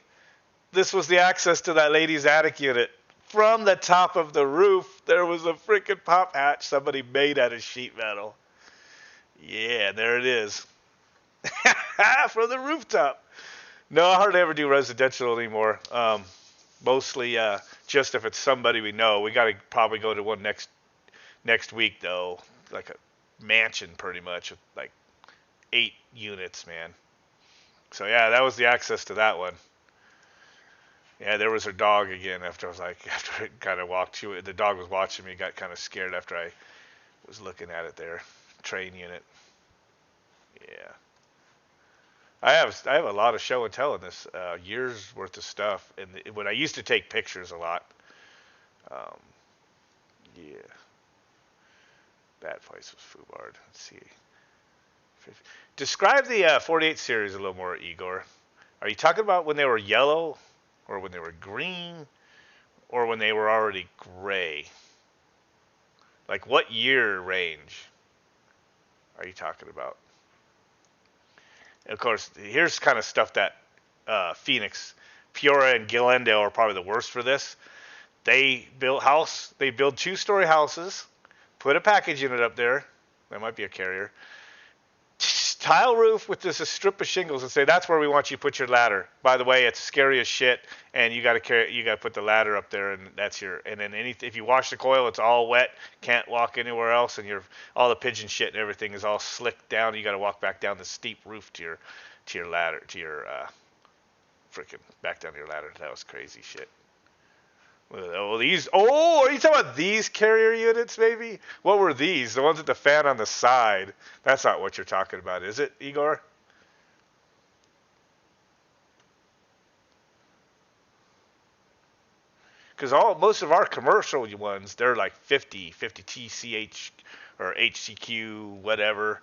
This was the access to that lady's attic unit. From the top of the roof, there was a freaking pop hatch somebody made out of sheet metal. Yeah, there it is. From the rooftop. No, I hardly ever do residential anymore. Mostly just if it's somebody we know. We got to probably go to one next week, though. Like a mansion, pretty much, with like 8 units, man. So, yeah, that was the access to that one. Yeah, there was her dog again after I kind of walked to it. The dog was watching me, got kind of scared after I was looking at it there. Train unit. Yeah. I have a lot of show and tell in this, years worth of stuff. And when I used to take pictures a lot. Yeah. That place was foobard. Let's see. Describe the 48 series a little more, Igor. Are you talking about when they were yellow, or when they were green, or when they were already gray? Like what year range are you talking about? And of course, here's kind of stuff that Phoenix, Peoria, and Glendale are probably the worst for this. They build 2-story houses, put a package unit up there. That might be a carrier. Tile roof with just a strip of shingles and say that's where we want you to put your ladder. By the way, it's scary as shit, and you got to put the ladder up there, and that's your. And then if you wash the coil, it's all wet, can't walk anywhere else, and all the pigeon shit and everything is all slicked down. You got to walk back down the steep roof to your ladder, freaking back down to your ladder. That was crazy shit. Oh, are you talking about these carrier units, maybe? What were these? The ones with the fan on the side. That's not what you're talking about, is it, Igor? Because most of our commercial ones, they're like 50 TCH or HCQ, whatever.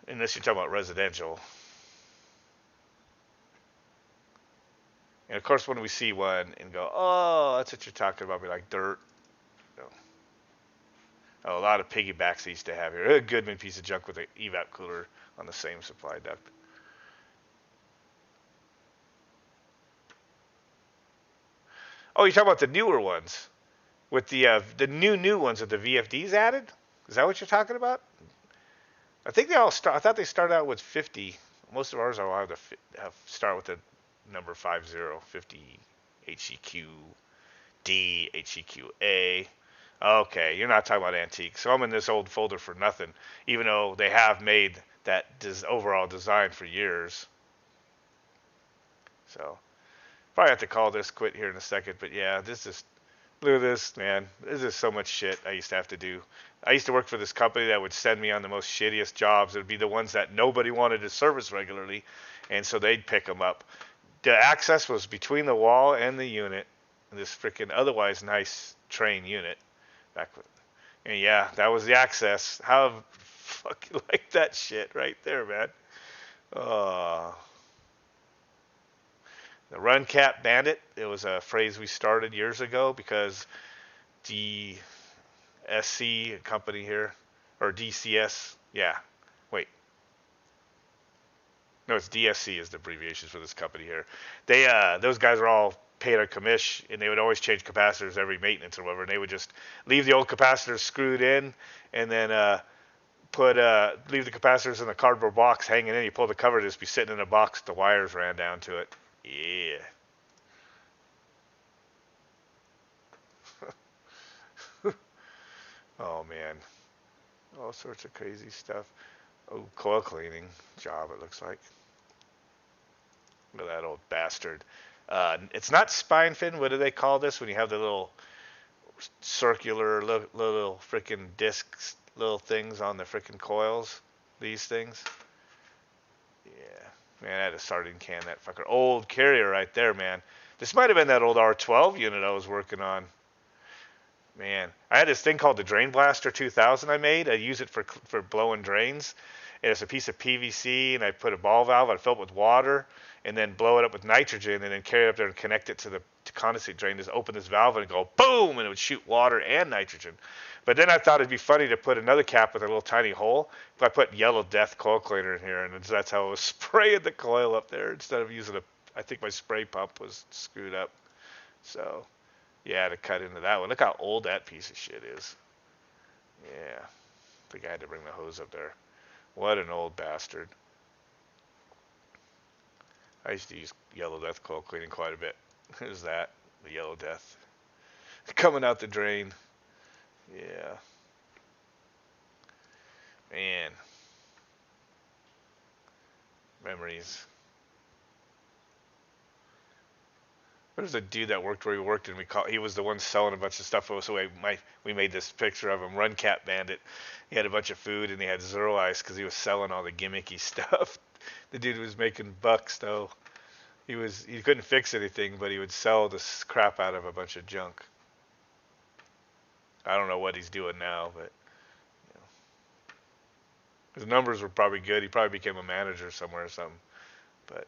Unless you're talking about residential. And of course, when we see one and go, oh, that's what you're talking about, be like dirt. Oh, a lot of piggybacks I used to have here. A Goodman piece of junk with an evap cooler on the same supply duct. Oh, you're talking about the newer ones with the new ones with the VFDs added? Is that what you're talking about? I think I thought they started out with 50. Most of ours will have start with the number 50 HCQ D, HCQ A. Okay, you're not talking about antique. So I'm in this old folder for nothing, even though they have made that overall design for years. So probably have to call this quit here in a second. But yeah, look at this, man. This is so much shit I used to have to do. I used to work for this company that would send me on the most shittiest jobs. It would be the ones that nobody wanted to service regularly, and so they'd pick them up. The access was between the wall and the unit. This freaking otherwise nice train unit. And yeah, that was the access. How fucking like that shit right there, man. Oh. The Run Cap Bandit. It was a phrase we started years ago because DSC, a company here, or DCS, yeah. Wait. No, it's DSC is the abbreviations for this company here. They those guys are all paid a commish, and they would always change capacitors every maintenance or whatever, and they would just leave the old capacitors screwed in, and then leave the capacitors in the cardboard box hanging in. You pull the cover, it'd just be sitting in a box. The wires ran down to it. Yeah. Oh man, all sorts of crazy stuff. Oh, coil cleaning job. It looks like. Look at that old bastard. It's not spine fin. What do they call this when you have the little circular little freaking discs, little things on the freaking coils? These things. Yeah, man, I had a sardine can, that fucker. Old carrier right there, man. This might have been that old R12 unit I was working on. Man, I had this thing called the Drain Blaster 2000 I made. I use it for blowing drains. And it's a piece of PVC, and I put a ball valve. I'd fill it with water, and then blow it up with nitrogen, and then carry it up there and connect it to the condensate drain. Just open this valve and go boom, and it would shoot water and nitrogen. But then I thought it'd be funny to put another cap with a little tiny hole. But I put Yellow Death coil cleaner in here, and that's how I was spraying the coil up there instead of using I think my spray pump was screwed up. So, yeah, to cut into that one. Look how old that piece of shit is. Yeah, I think I had to bring the hose up there. What an old bastard. I used to use Yellow Death coil cleaning quite a bit. There's that, the Yellow Death. Coming out the drain. Yeah. Man. Memories. There's a dude that worked where we worked, and he was the one selling a bunch of stuff. So we made this picture of him, Run Cat Bandit. He had a bunch of food, and he had zero ice because he was selling all the gimmicky stuff. The dude was making bucks though. He couldn't fix anything, but he would sell the crap out of a bunch of junk. I don't know what he's doing now, but his numbers were probably good. He probably became a manager somewhere or something. But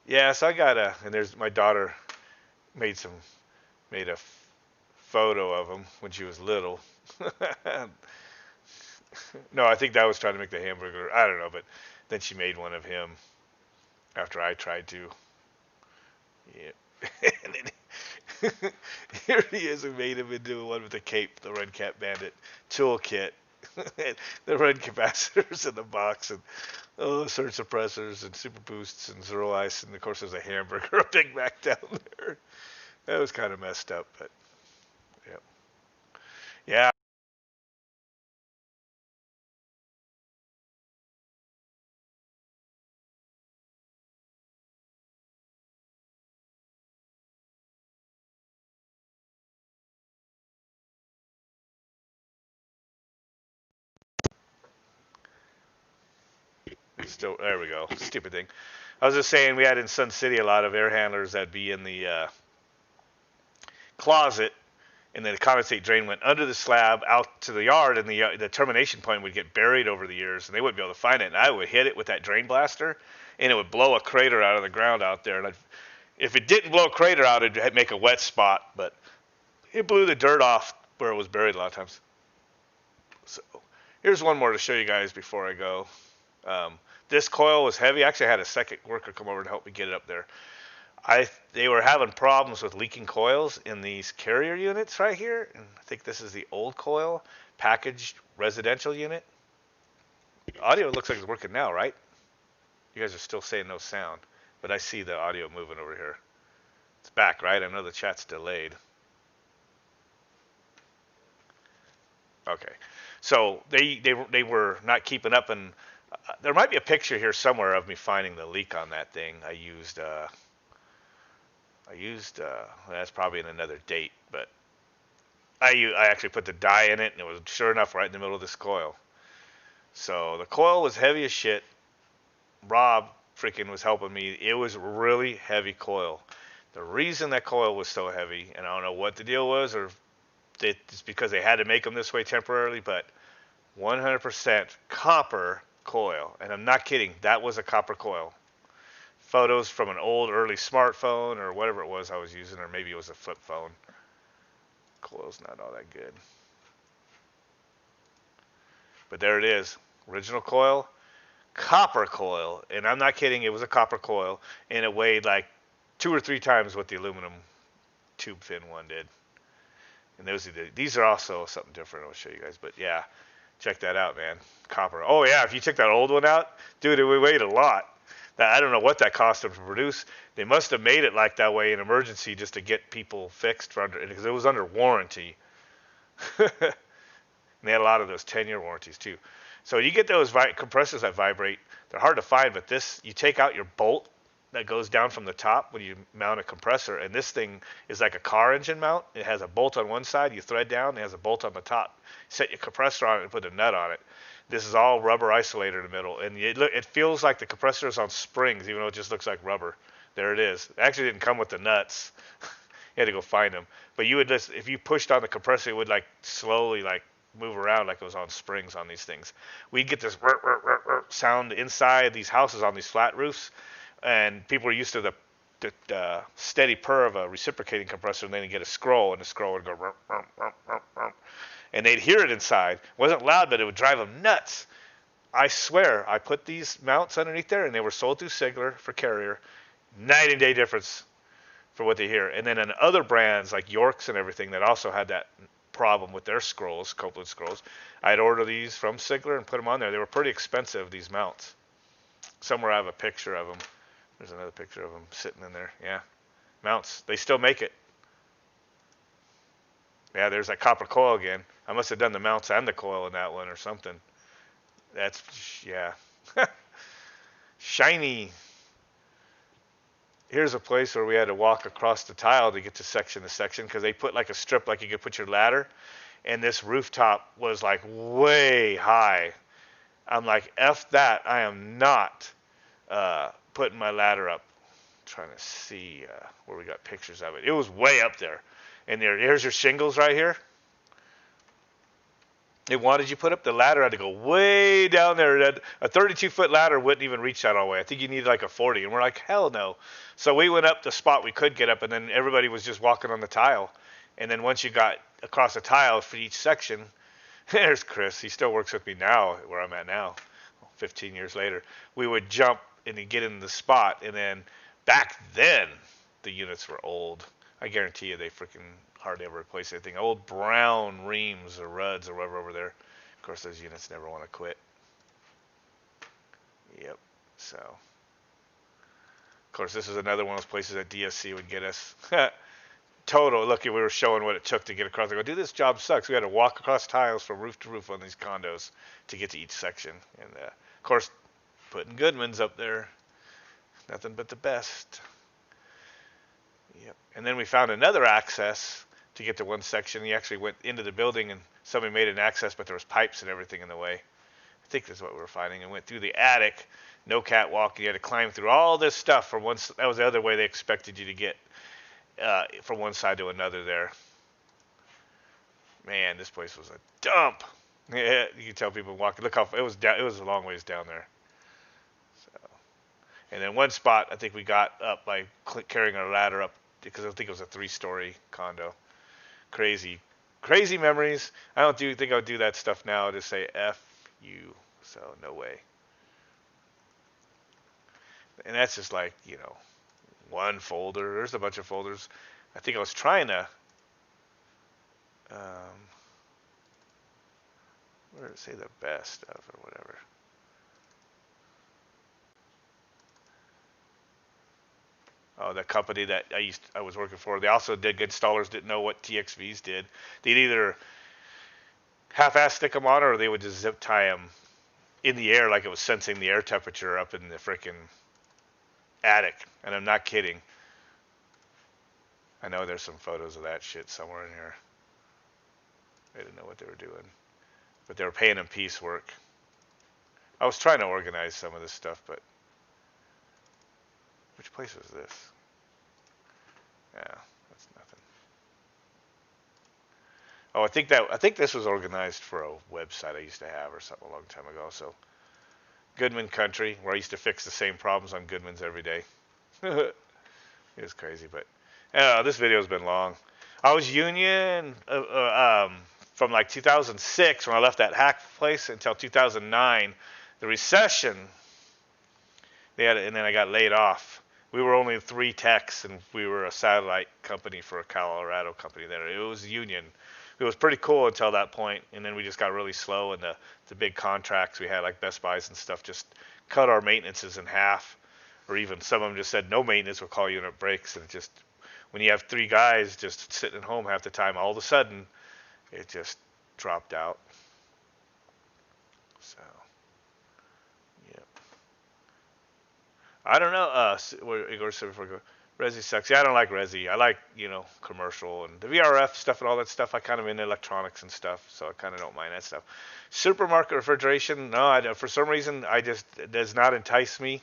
yeah, so and there's my daughter made a photo of him when she was little. No, I think that was trying to make the hamburger. I don't know, but then she made one of him after I tried to. Yeah. And then, here he is, and made him into one with the cape, the Run Cat Bandit toolkit. The run capacitors in the box, and surge suppressors and super boosts and zero ice, and of course there's a hamburger, a Big Mac down there. That was kind of messed up, but yeah. Still, there we go. Stupid thing. I was just saying, we had in Sun City a lot of air handlers that'd be in the closet, and then the condensate drain went under the slab out to the yard, and the termination point would get buried over the years, and they wouldn't be able to find it. And I would hit it with that drain blaster, and it would blow a crater out of the ground out there. And if it didn't blow a crater out, it'd make a wet spot, but it blew the dirt off where it was buried a lot of times. So here's one more to show you guys before I go. This coil was heavy. Actually, I had a second worker come over to help me get it up there. They were having problems with leaking coils in these carrier units right here. And I think this is the old coil, packaged residential unit. Audio looks like it's working now, right? You guys are still saying no sound, but I see the audio moving over here. It's back, right? I know the chat's delayed. Okay. So they were not keeping up, and there might be a picture here somewhere of me finding the leak on that thing. I used that's probably in another date, but I actually put the dye in it, and it was sure enough right in the middle of this coil. So the coil was heavy as shit. Rob freaking was helping me. It was really heavy coil. The reason that coil was so heavy, and I don't know what the deal was, or it's because they had to make them this way temporarily, but 100% copper coil, and I'm not kidding, that was a copper coil. photos from an old early smartphone or whatever it was I was using, or maybe it was a flip phone. Coil's not all that good. But there it is. Original coil. Copper coil. And I'm not kidding. It was a copper coil. And it weighed like 2 or 3 times what the aluminum tube fin one did. And these are also something different. I'll show you guys. But yeah, check that out, man. Copper. Oh yeah, if you took that old one out, dude, it weighed a lot. I don't know what that cost them to produce. They must have made it like that way in emergency just to get people fixed because it was under warranty. And they had a lot of those 10-year warranties too. So you get those compressors that vibrate. They're hard to find, but you take out your bolt that goes down from the top when you mount a compressor, and this thing is like a car engine mount. It has a bolt on one side, you thread down, it has a bolt on the top. Set your compressor on it and put a nut on it. This is all rubber isolator in the middle, and it feels like the compressor is on springs, even though it just looks like rubber. There it is. It actually didn't come with the nuts. You had to go find them. But you would just, if you pushed on the compressor, it would like slowly like move around like it was on springs on these things. We'd get this sound inside these houses on these flat roofs, and people are used to the steady purr of a reciprocating compressor, and then they get a scroll, and the scroll would go, and they'd hear it inside. It wasn't loud, but it would drive them nuts. I swear, I put these mounts underneath there, and they were sold through Sigler for Carrier. Night and day difference for what they hear. And then in other brands like Yorks and everything that also had that problem with their scrolls, Copeland scrolls, I'd order these from Sigler and put them on there. They were pretty expensive, these mounts. Somewhere I have a picture of them. There's another picture of them sitting in there. Yeah, mounts. They still make it. Yeah, there's that copper coil again. I must have done the mounts and the coil in that one or something. That's, yeah. Shiny. Here's a place where we had to walk across the tile to get to section to section because they put like a strip like you could put your ladder. And this rooftop was like way high. I'm like, F that. I am not putting my ladder up. I'm trying to see where we got pictures of it. It was way up there. And here's your shingles right here. They wanted you put up the ladder. I had to go way down there. A 32-foot ladder wouldn't even reach that all the way. I think you needed like a 40. And we're like, hell no. So we went up the spot we could get up, and then everybody was just walking on the tile. And then once you got across the tile for each section, there's Chris. He still works with me now where I'm at now, 15 years later. We would jump and get in the spot. And then back then, the units were old. I guarantee you they freaking hardly ever replace anything. Old brown reams or ruds or whatever over there. Of course, those units never want to quit. Yep. So, of course, this is another one of those places that DSC would get us. Total. Look, we were showing what it took to get across. I go, dude, this job sucks. We had to walk across tiles from roof to roof on these condos to get to each section. And, of course, putting Goodman's up there. Nothing but the best. Yep. And then we found another access to get to one section. He actually went into the building and somebody made an access, but there was pipes and everything in the way. I think that's what we were finding. And went through the attic, no catwalk. And you had to climb through all this stuff from one. That was the other way they expected you to get from one side to another there. Man, this place was a dump. Yeah, you can tell people walking. Look how it was down. It was a long ways down there. So, and then one spot I think we got up by carrying our ladder up because I think it was a 3-story condo. Crazy memories. I don't think I would do that stuff now. I just say F you. So no way. And that's just like, one folder. There's a bunch of folders. I think I was trying to where did it say the best of or whatever? Oh, the company that I was working for, they also did, installers didn't know what TXVs did. They'd either half-ass stick them on, or they would just zip tie them in the air like it was sensing the air temperature up in the freaking attic. And I'm not kidding. I know there's some photos of that shit somewhere in here. They didn't know what they were doing. But they were paying them piecework. I was trying to organize some of this stuff, but which place was this? Yeah, that's nothing. Oh, I think this was organized for a website I used to have or something a long time ago. So Goodman Country, where I used to fix the same problems on Goodman's every day. It's crazy, but this video's been long. I was union from like 2006 when I left that hack place until 2009. The recession, and then I got laid off. We were only 3 techs, and we were a satellite company for a Colorado company there. It was union. It was pretty cool until that point, and then we just got really slow, and the big contracts we had, like Best Buys and stuff, just cut our maintenances in half, or even some of them just said no maintenance, we'll call unit breaks, and it just, when you have 3 guys just sitting at home half the time, all of a sudden, it just dropped out. So, yeah. I don't know. Resi sucks. Yeah, I don't like Resi. I like, commercial and the VRF stuff and all that stuff. I kind of in electronics and stuff, so I kind of don't mind that stuff. Supermarket refrigeration, no, for some reason, it does not entice me.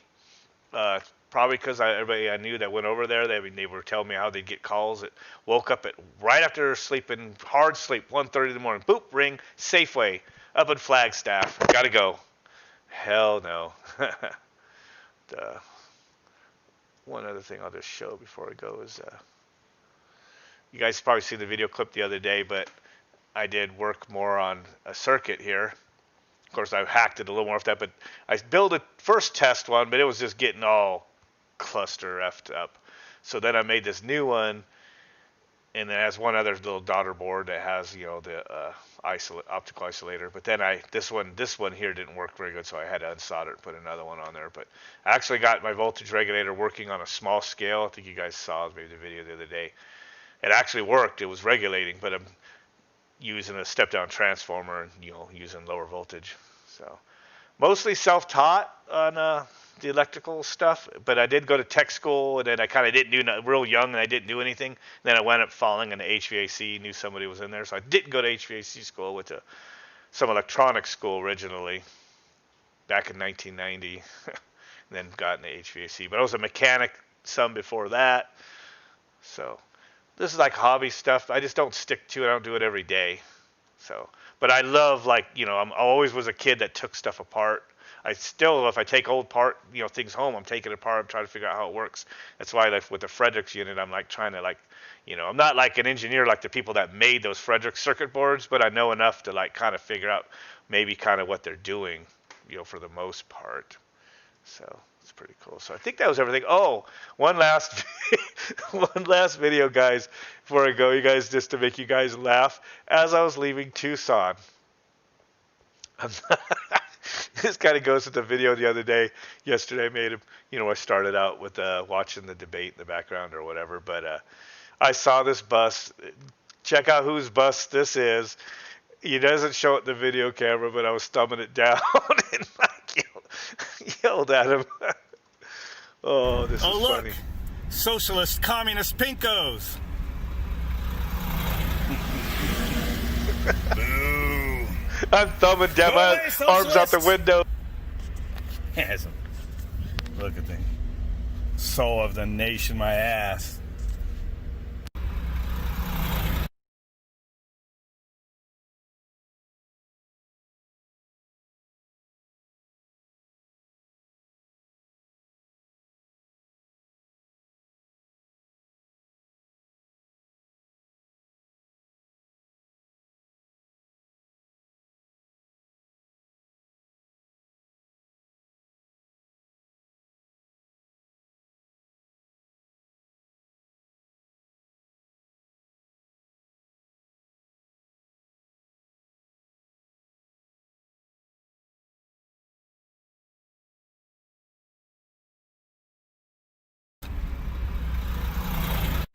Probably because everybody I knew that went over there, they were telling me how they'd get calls. It woke up right after sleeping, hard sleep, 1:30 in the morning. Boop, ring, Safeway, up in Flagstaff. Gotta go. Hell no. One other thing I'll just show before I go is, you guys probably seen the video clip the other day, but I did work more on a circuit here. Of course, I've hacked it a little more with that, but I built a first test one, but it was just getting all cluster effed up. So then I made this new one, and it has one other little daughter board that has, the optical isolator. But then this one here didn't work very good, so I had to unsolder it and put another one on there. But I actually got my voltage regulator working on a small scale. I think you guys saw maybe the video the other day. It actually worked. It was regulating, but I'm using a step-down transformer and using lower voltage. So mostly self-taught on the electrical stuff, but I did go to tech school, and then I kind of didn't do real young, and I didn't do anything. Then I wound up falling into HVAC, knew somebody was in there, so I didn't go to HVAC school. Went to some electronics school originally back in 1990, and then got into HVAC. But I was a mechanic some before that, so this is like hobby stuff. I just don't stick to it. I don't do it every day. So, but I love, I always was a kid that took stuff apart. I still, if I take old things home, I'm taking it apart. I'm trying to figure out how it works. That's why, with the Fredericks unit, I'm trying to I'm not like an engineer like the people that made those Fredericks circuit boards, but I know enough to kind of figure out maybe kind of what they're doing, for the most part. So it's pretty cool. So I think that was everything. Oh, one last video, guys, before I go, you guys, just to make you guys laugh. As I was leaving Tucson, this kind of goes with the video the other day. Yesterday I made him, I started out with watching the debate in the background or whatever, but I saw this bus. Check out whose bus this is. He doesn't show it in the video camera, but I was thumbing it down and yelled at him. Oh, this is look. funny. Socialist communist pinkos. Boo. I'm thumbing down my arms out the window. Yes. Look at the soul of the nation, my ass.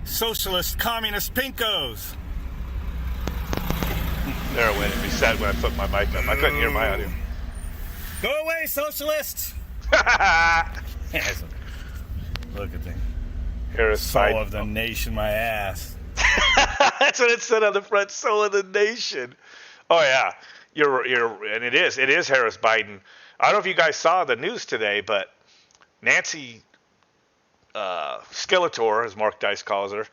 Socialist communist pinkos. There it went. It reset when I put my mic up. I couldn't hear my audio. Go away, socialists. Yes. Look at the Harris soul Biden. of the nation, my ass. That's what it said on the front. Soul of the nation. Oh yeah, and it is Harris Biden. I don't know if you guys saw the news today, but Nancy Skeletor, as Mark Dice calls her,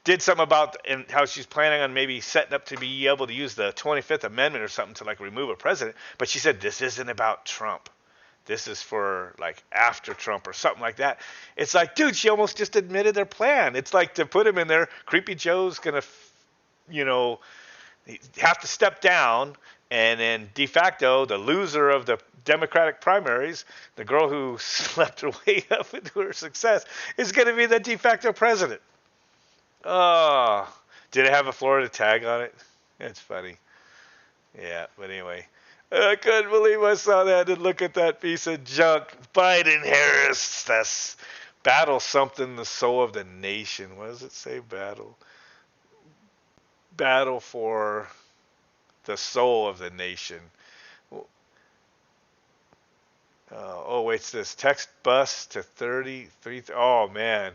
did something about and how she's planning on maybe setting up to be able to use the 25th Amendment or something to remove a president. But she said this isn't about Trump. This is for like after Trump or something like that. It's like, dude, she almost just admitted their plan. It's like to put him in there, Creepy Joe's gonna, you know, have to step down, and then de facto, the loser of the Democratic primaries, the girl who slept her way up into her success, is going to be the de facto president. Oh, did it have a Florida tag on it? It's funny. Yeah, but anyway. I couldn't believe I saw that and look at that piece of junk. Biden Harris, that's battle something, the soul of the nation. What does it say? Battle for the soul of the nation. Oh, wait, it's this text bus to 33. Oh, man.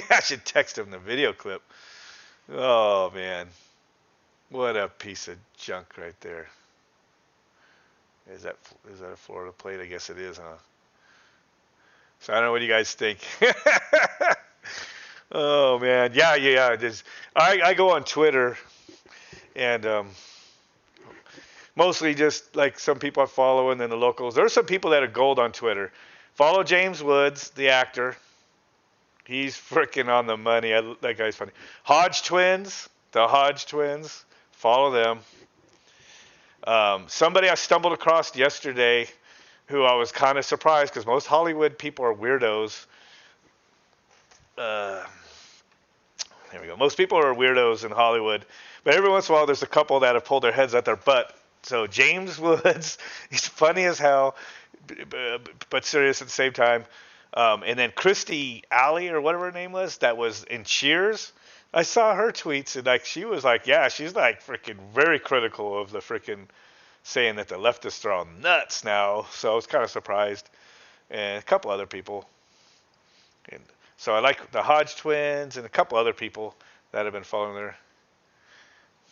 I should text him the video clip. Oh, man. What a piece of junk right there. Is that a Florida plate? I guess it is, huh? So I don't know what you guys think. Oh, man. Yeah. It is. I go on Twitter and mostly just like some people I follow and then the locals. There are some people that are gold on Twitter. Follow James Woods, the actor. He's freaking on the money. That guy's funny. The Hodge twins. Follow them. Somebody I stumbled across yesterday who I was kind of surprised because most Hollywood people are weirdos. There we go. Most people are weirdos in Hollywood, but every once in a while there's a couple that have pulled their heads out their butt. So James Woods, he's funny as hell, but serious at the same time. And then Christy Alley or whatever her name was, that was in Cheers. I saw her tweets and like she was like, yeah, she's like freaking very critical of the freaking saying that the leftists are all nuts now. So I was kind of surprised, and a couple other people. And so I like the Hodge twins and a couple other people that have been following their.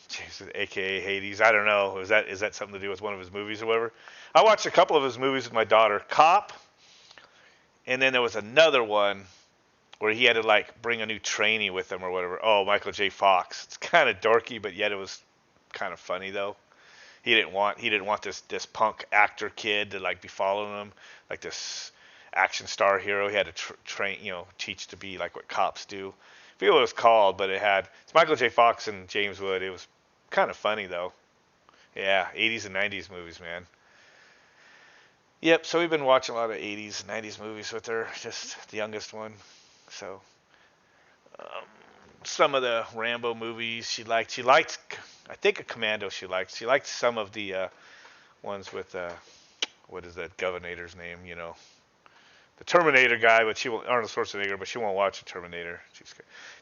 James, AKA Hades. I don't know. Is that something to do with one of his movies or whatever? I watched a couple of his movies with my daughter. Cop, and then there was another one where he had to like bring a new trainee with him or whatever. Oh, Michael J. Fox. It's kind of dorky, but yet it was kind of funny though. He didn't want this punk actor kid to like be following him, like this action star hero. He had to train, teach to be like what cops do. I forget what it was called, but it's Michael J. Fox and James Wood. It was kind of funny though. Yeah, 80s and 90s movies, man. Yep, so we've been watching a lot of 80s and 90s movies with her, just the youngest one. So some of the Rambo movies she liked. I think a Commando she liked. She liked some of the ones with what is that Governor's name? The Terminator guy, but Arnold Schwarzenegger, but she won't watch the Terminator.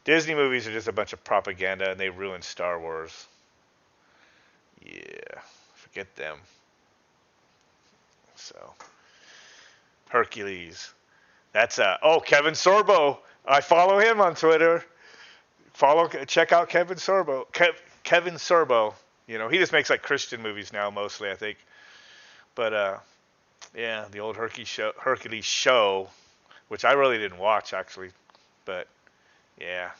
Disney movies are just a bunch of propaganda, and they ruined Star Wars. Yeah, forget them. So, Hercules. That's Kevin Sorbo. I follow him on Twitter. Check out Kevin Sorbo. Kevin Sorbo. He just makes like Christian movies now mostly, I think. But yeah, the old Hercules show, which I really didn't watch actually, but yeah,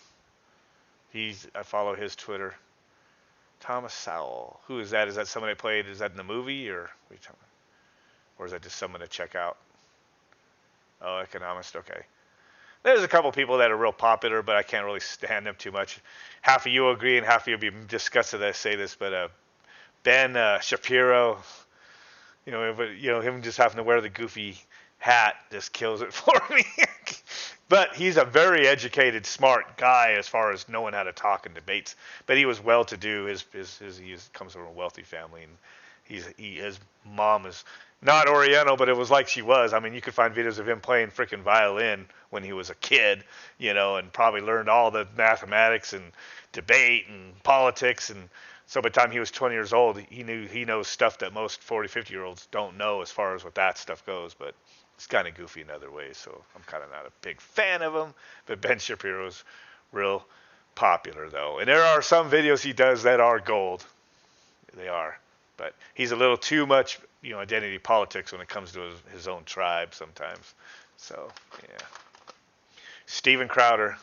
I follow his Twitter. Thomas Sowell. Who is that? Is that someone that played? Is that in the movie or is that just someone to check out? Oh, economist. Okay. There's a couple people that are real popular, but I can't really stand them too much. Half of you will agree, and half of you will be disgusted that I say this. But Ben Shapiro, him just having to wear the goofy hat just kills it for me. But he's a very educated, smart guy as far as knowing how to talk in debates. But he was well-to-do. He comes from a wealthy family, and his mom is not Oriental, but it was like she was. I mean, you could find videos of him playing freaking violin when he was a kid, and probably learned all the mathematics and debate and politics. And so by the time he was 20 years old, he knows stuff that most 40, 50-year-olds don't know as far as what that stuff goes. But it's kind of goofy in other ways, so I'm kind of not a big fan of him. But Ben Shapiro's real popular, though. And there are some videos he does that are gold. They are. But he's a little too much, identity politics when it comes to his own tribe sometimes. So, yeah. Steven Crowder.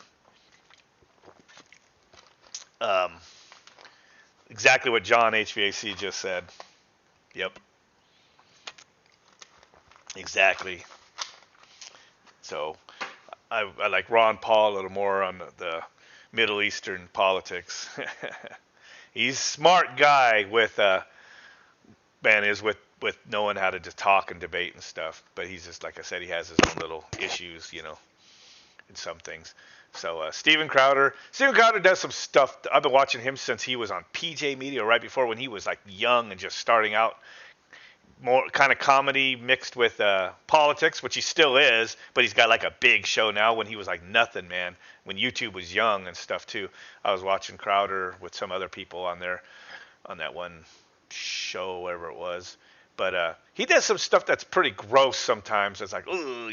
Exactly what John HVAC just said. Yep. Exactly. So I like Ron Paul a little more on the Middle Eastern politics. He's a smart guy with man is with knowing how to just talk and debate and stuff. But he's just like I said, he has his own little issues, in some things. So Steven Crowder does some stuff. I've been watching him since he was on PJ Media, right before when he was like young and just starting out. More kind of comedy mixed with politics, which he still is, but he's got like a big show now. When he was like nothing, man. When YouTube was young and stuff too. I was watching Crowder with some other people on there on that one show, whatever it was. But he does some stuff that's pretty gross sometimes. It's like, ooh,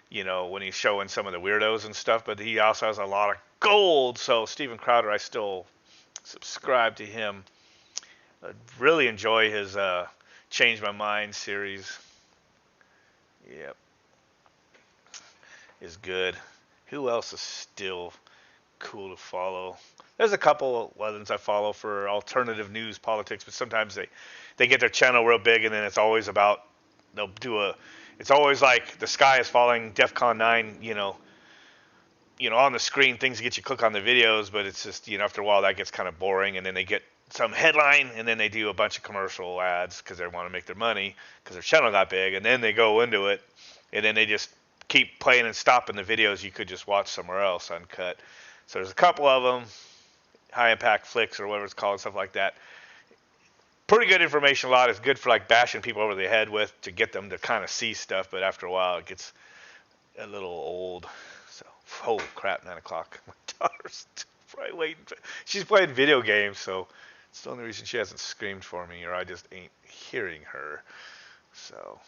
when he's showing some of the weirdos and stuff. But he also has a lot of gold. So Steven Crowder, I still subscribe to him. I really enjoy his Change My Mind series. Yep. Is good. Who else is still cool to follow? There's a couple others I follow for alternative news, politics, but sometimes they get their channel real big and then it's always about it's always like the sky is falling, DEFCON 9, on the screen, things get you click on the videos, but it's just, after a while that gets kind of boring, and then they get some headline, and then they do a bunch of commercial ads because they want to make their money because their channel got big, and then they go into it, and then they just keep playing and stopping the videos you could just watch somewhere else uncut. So there's a couple of them, high impact flicks or whatever it's called, stuff like that. Pretty good information. A lot is good for like bashing people over the head with to get them to kind of see stuff, but after a while it gets a little old. So holy crap, 9 o'clock. My daughter's probably waiting. She's playing video games, so it's the only reason she hasn't screamed for me, or I just ain't hearing her. So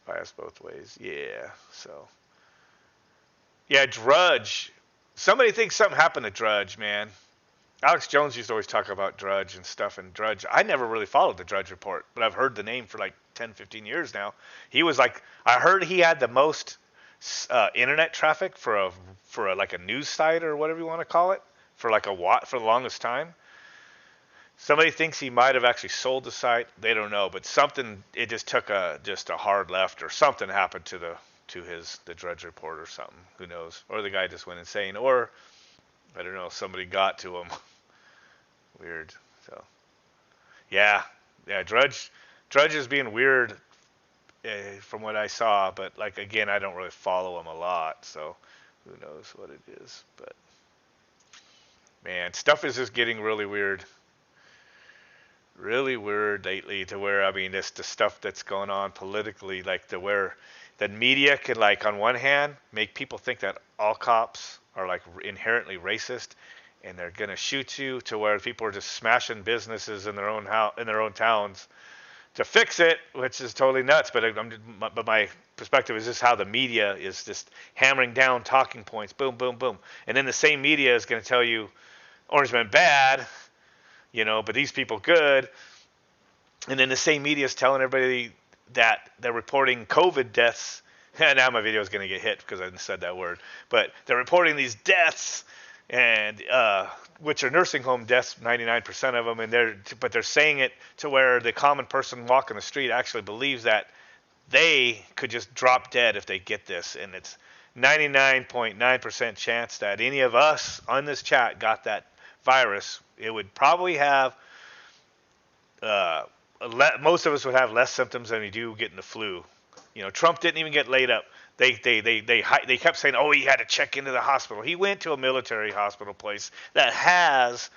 bias both ways. Yeah. So yeah, Drudge. Somebody thinks something happened to Drudge, man. Alex Jones used to always talk about Drudge and stuff, and Drudge, I never really followed the Drudge Report, but I've heard the name for like 10, 15 years now. He was like, I heard he had the most internet traffic for like a news site or whatever you want to call it for like for the longest time. Somebody thinks he might have actually sold the site. They don't know, but something, it just took just a hard left, or something happened to the Drudge Report or something. Who knows? Or the guy just went insane, or I don't know, somebody got to him. Weird. So yeah, Drudge is being weird from what I saw, but like again, I don't really follow him a lot, so who knows what it is. But man, stuff is just getting really weird lately, to where, I mean, the stuff that's going on politically, like to where the media can, like, on one hand make people think that all cops are like inherently racist and they're gonna shoot you, to where people are just smashing businesses in their own towns to fix it, which is totally nuts. But my perspective is just how the media is just hammering down talking points, boom, boom, boom, and then the same media is going to tell you Orange Man bad, but these people good, and then the same media is telling everybody that they're reporting COVID deaths. Now my video is going to get hit because I said that word, but they're reporting these deaths, and which are nursing home deaths, 99% of them, and they're saying it to where the common person walking the street actually believes that they could just drop dead if they get this, and it's 99.9% chance that any of us on this chat got that virus. It would probably have most of us would have less symptoms than we do getting the flu. Trump didn't even get laid up. They kept saying, oh, he had to check into the hospital. He went to a military hospital place that has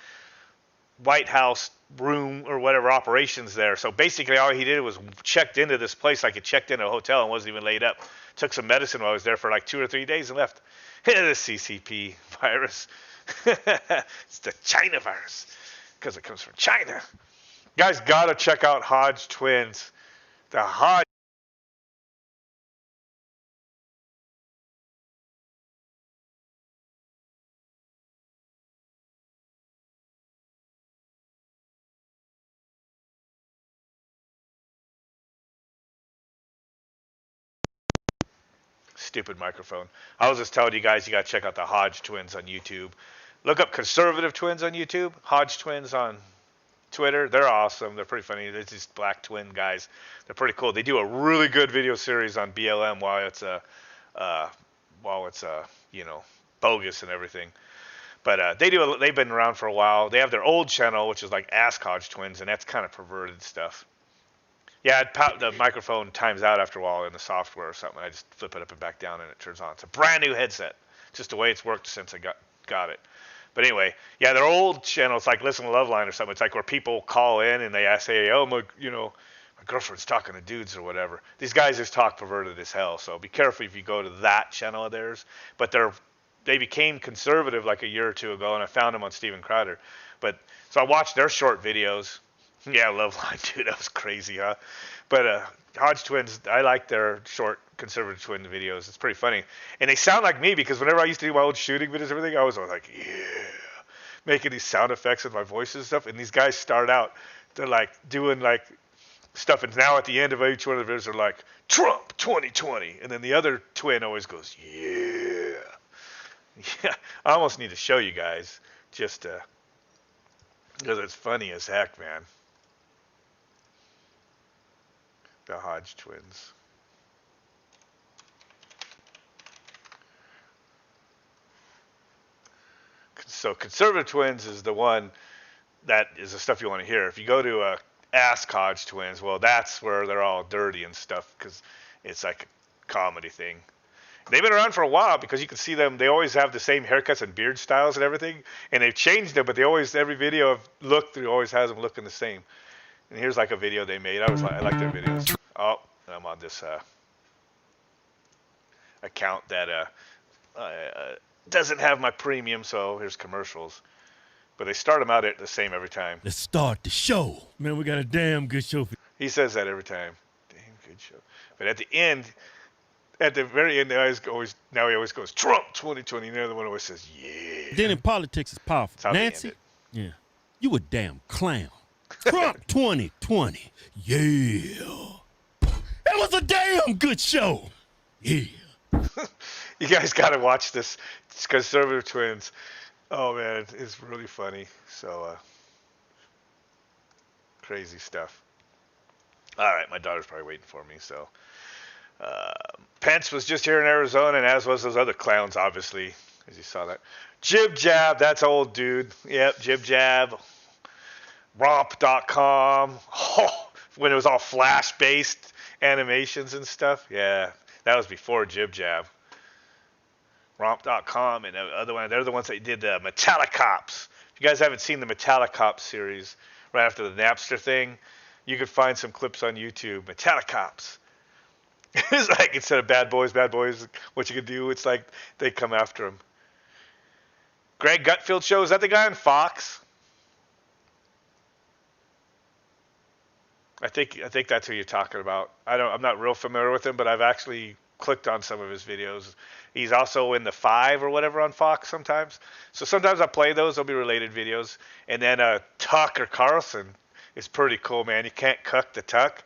White House room or whatever operations there. So basically all he did was checked into this place like he checked in a hotel and wasn't even laid up. Took some medicine while I was there for like 2 or 3 days and left. The CCP virus. It's the China virus because it comes from China. Guys, gotta check out Hodge Twins. The Hodge. Stupid microphone. I was just telling you guys, you gotta check out the Hodge Twins on YouTube. Look up Conservative Twins on YouTube, Hodge Twins on Twitter. They're awesome. They're pretty funny. They're these black twin guys. They're pretty cool. They do a really good video series on BLM while it's you know, bogus and everything. But they've been around for a while. They have their old channel, which is like Ask Hodge Twins, and that's kind of perverted stuff. Yeah, the microphone times out after a while in the software or something. I just flip it up and back down, and it turns on. It's a brand new headset. Just the way it's worked since I got it. But anyway, yeah, their old channel, it's like Listen to Loveline or something. It's like where people call in and they say, oh, my girlfriend's talking to dudes or whatever. These guys just talk perverted as hell. So be careful if you go to that channel of theirs. But they became conservative like a year or two ago, and I found them on Steven Crowder. But so I watched their short videos. Yeah, Loveline, dude, that was crazy, huh? But Hodge Twins, I like their short conservative twin videos. It's pretty funny. And they sound like me because whenever I used to do my old shooting videos and everything, I was always like, yeah, making these sound effects with my voice and stuff. And these guys start out, they're like doing like stuff. And now at the end of each one of the videos, they're like, Trump 2020. And then the other twin always goes, yeah. Yeah, I almost need to show you guys just because it's funny as heck, man. The Hodge Twins. So Conservative Twins is the one that is the stuff you want to hear. If you go to Ask Hodge Twins, well, that's where they're all dirty and stuff because it's like a comedy thing. They've been around for a while because you can see them. They always have the same haircuts and beard styles and everything, and they've changed them. But they always, every video I've looked through always has them looking the same. And here's like a video they made. I like their videos. Oh, I'm on this account that doesn't have my premium, so here's commercials. But they start them out at the same every time. Let's start the show. Man, we got a damn good show. He says that every time. Damn good show. But at the end, at the very end, he always goes, Trump 2020. And the other one always says, yeah. Then in politics, it's powerful. Nancy, yeah, you a damn clown. Trump 2020. Yeah. It was a damn good show. Yeah. You guys got to watch this. It's Conservative Twins. Oh, man, it's really funny. So, crazy stuff. All right, my daughter's probably waiting for me. So, Pence was just here in Arizona, and as was those other clowns, obviously, as you saw that. Jib Jab, that's old dude. Yep, Jib Jab. Romp.com. Oh, when it was all Flash-based animations and stuff. Yeah, that was before Jib Jab. Romp.com and the other one, they're the ones that did the Metallicops. If you guys haven't seen the Metallicops series right after the Napster thing, you can find some clips on YouTube. Metallicops. It's like instead of bad boys, what you can do, it's like they come after him. Greg Gutfield show, is that the guy on Fox? I think that's who you're talking about. I'm not real familiar with him, but I've actually clicked on some of his videos. He's also in the 5 or whatever on Fox sometimes. So sometimes I play those. They'll be related videos. And then Tucker Carlson is pretty cool, man. You can't cuck the Tuck.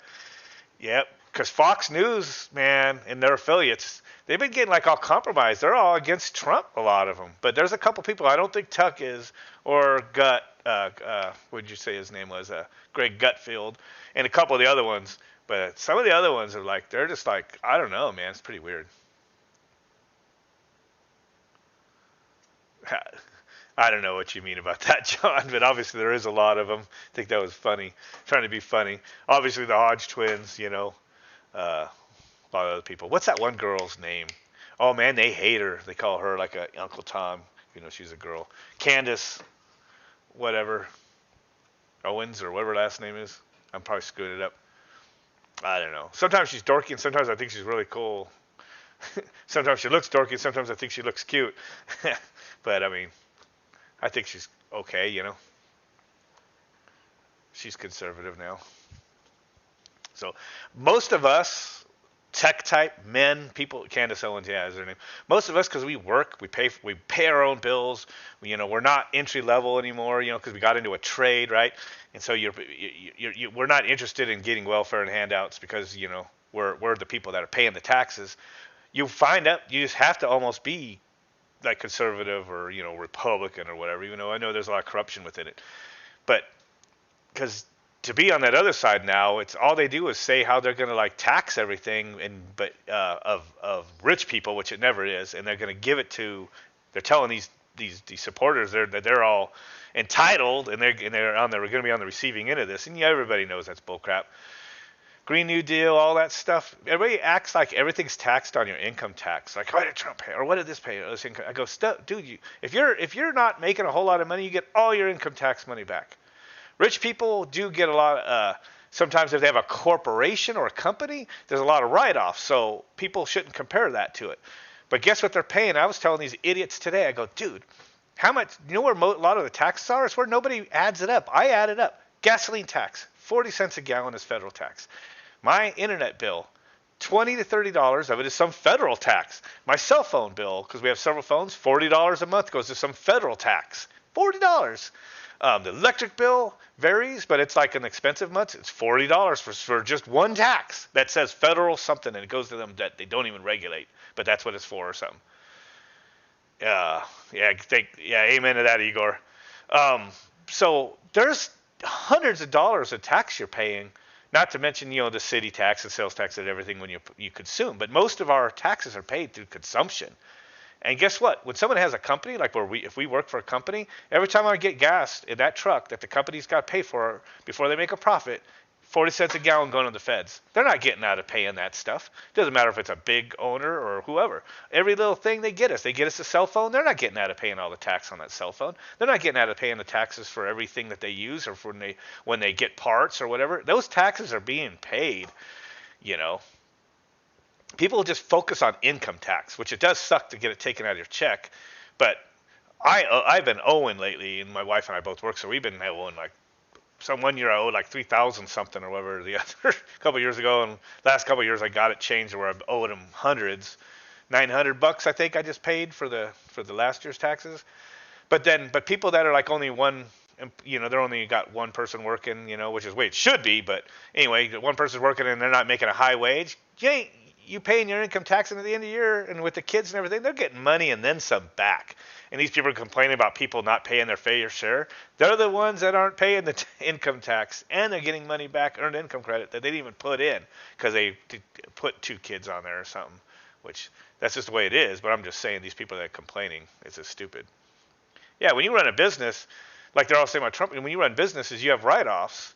Yep. Because Fox News, man, and their affiliates, they've been getting like all compromised. They're all against Trump, a lot of them. But there's a couple people I don't think Tuck is, or what did you say his name was? Greg Gutfield, and a couple of the other ones. But some of the other ones are like, they're just like, I don't know, man. It's pretty weird. I don't know what you mean about that, John, but obviously there is a lot of them. I think that was funny, trying to be funny. Obviously the Hodge twins, a lot of other people. What's that one girl's name? Oh, man, they hate her. They call her like a Uncle Tom. She's a girl. Candace, whatever, Owens or whatever her last name is. I'm probably screwing it up. I don't know. Sometimes she's dorky, and sometimes I think she's really cool. Sometimes she looks dorky, and sometimes I think she looks cute. But, I mean, I think she's okay, She's conservative now. So, most of us, tech-type men, people, Candace Owens, yeah, is her name. Most of us, because we work, we pay our own bills. We're not entry-level anymore, because we got into a trade, right? And so we're not interested in getting welfare and handouts because, we're the people that are paying the taxes. You find out you just have to almost be like conservative or, Republican or whatever, even though I know there's a lot of corruption within it. But because to be on that other side now, it's all they do is say how they're going to like tax everything, but of rich people, which it never is, and they're going to give it to. They're telling these supporters they're all entitled, and they're going to be on the receiving end of this, and yeah, everybody knows that's bullcrap. Green New Deal, all that stuff. Everybody acts like everything's taxed on your income tax. Like, why did Trump pay? Or what did this pay? I go, dude, if you're not making a whole lot of money, you get all your income tax money back. Rich people do get a lot. Sometimes if they have a corporation or a company, there's a lot of write-offs. So people shouldn't compare that to it. But guess what they're paying? I was telling these idiots today. I go, dude, how much? You know where a lot of the taxes are? It's where nobody adds it up. I add it up. Gasoline tax, 40 cents a gallon is federal tax. My internet bill, $20 to $30 of it is some federal tax. My cell phone bill, because we have several phones, $40 a month goes to some federal tax. $40. The electric bill varies, but it's like an expensive month. It's $40 for just one tax that says federal something, and it goes to them that they don't even regulate, but that's what it's for or something. Yeah, amen to that, Igor. So there's hundreds of dollars of tax you're paying. Not to mention, the city tax and sales tax and everything when you consume. But most of our taxes are paid through consumption. And guess what? When someone has a company, like if we work for a company, every time I get gas in that truck that the company's got to pay for before they make a profit, 40 cents a gallon going to the feds. They're not getting out of paying that stuff. Doesn't matter if it's a big owner or whoever. Every little thing they get us a cell phone. They're not getting out of paying all the tax on that cell phone. They're not getting out of paying the taxes for everything that they use or for when they get parts or whatever. Those taxes are being paid, People just focus on income tax, which it does suck to get it taken out of your check. But I've been owing lately, and my wife and I both work, so we've been owing like one year I owed like $3,000 something or whatever. The other couple of years ago, and last couple of years I got it changed where I owed them hundreds, $900 I think I just paid for the last year's taxes. But people that are like only one, they're only got one person working, which is the way it should be. But anyway, one person's working and they're not making a high wage. You paying your income tax, and at the end of the year, and with the kids and everything, they're getting money and then some back. And these people are complaining about people not paying their fair share. They're the ones that aren't paying the income tax, and they're getting money back, earned income credit that they didn't even put in because they put 2 kids on there or something. Which that's just the way it is. But I'm just saying, these people that are complaining, it's just stupid. Yeah, when you run a business, like they're all saying about Trump, when you run businesses, you have write-offs,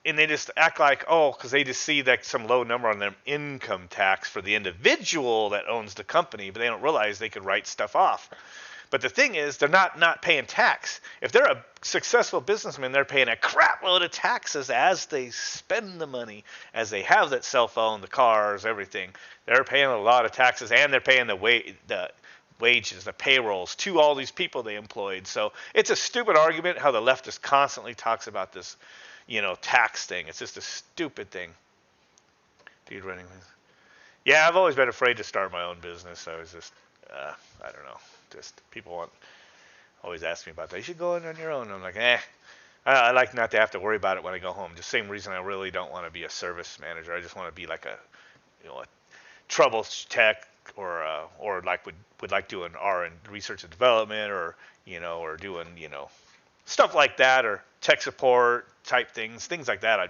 and they just act like, because they just see that some low number on their income tax for the individual that owns the company, but they don't realize they could write stuff off. But the thing is, they're not paying tax. If they're a successful businessman, they're paying a crap load of taxes as they spend the money, as they have that cell phone, the cars, everything. They're paying a lot of taxes, and they're paying the wages, the payrolls to all these people they employed. So it's a stupid argument how the leftist constantly talks about this, tax thing. It's just a stupid thing. Dude running. Yeah, I've always been afraid to start my own business. I was just, I don't know. Just people always ask me about that. You should go in on your own. I'm like, I like not to have to worry about it when I go home. Just same reason I really don't want to be a service manager. I just want to be like a trouble tech or like would like doing R and research and development or doing stuff like that, or tech support type things like that.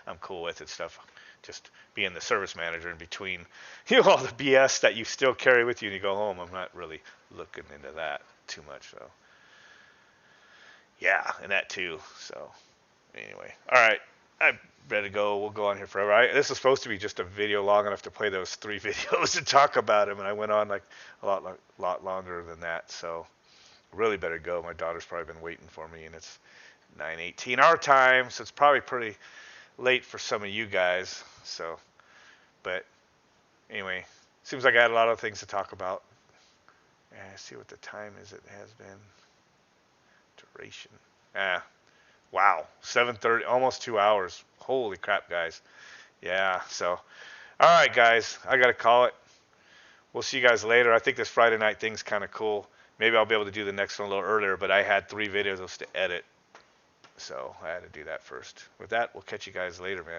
I'm cool with it. Stuff, just being the service manager in between, all the BS that you still carry with you when you go home. I'm not really looking into that too much. So yeah, and that too. So anyway, all right, I better go. We'll go on here forever. This is supposed to be just a video long enough to play those 3 videos and talk about them, and I went on like a lot longer than that. So really better go. My daughter's probably been waiting for me, and it's 9:18 our time, so it's probably pretty late for some of you guys. So, but anyway, seems like I had a lot of things to talk about. See what the time is. It has been duration. Wow, 7:30, almost 2 hours. Holy crap, guys. Yeah. So, all right, guys, I gotta call it. We'll see you guys later. I think this Friday night thing's kind of cool. Maybe I'll be able to do the next one a little earlier, but I had 3 videos to edit, so I had to do that first. With that, we'll catch you guys later, man.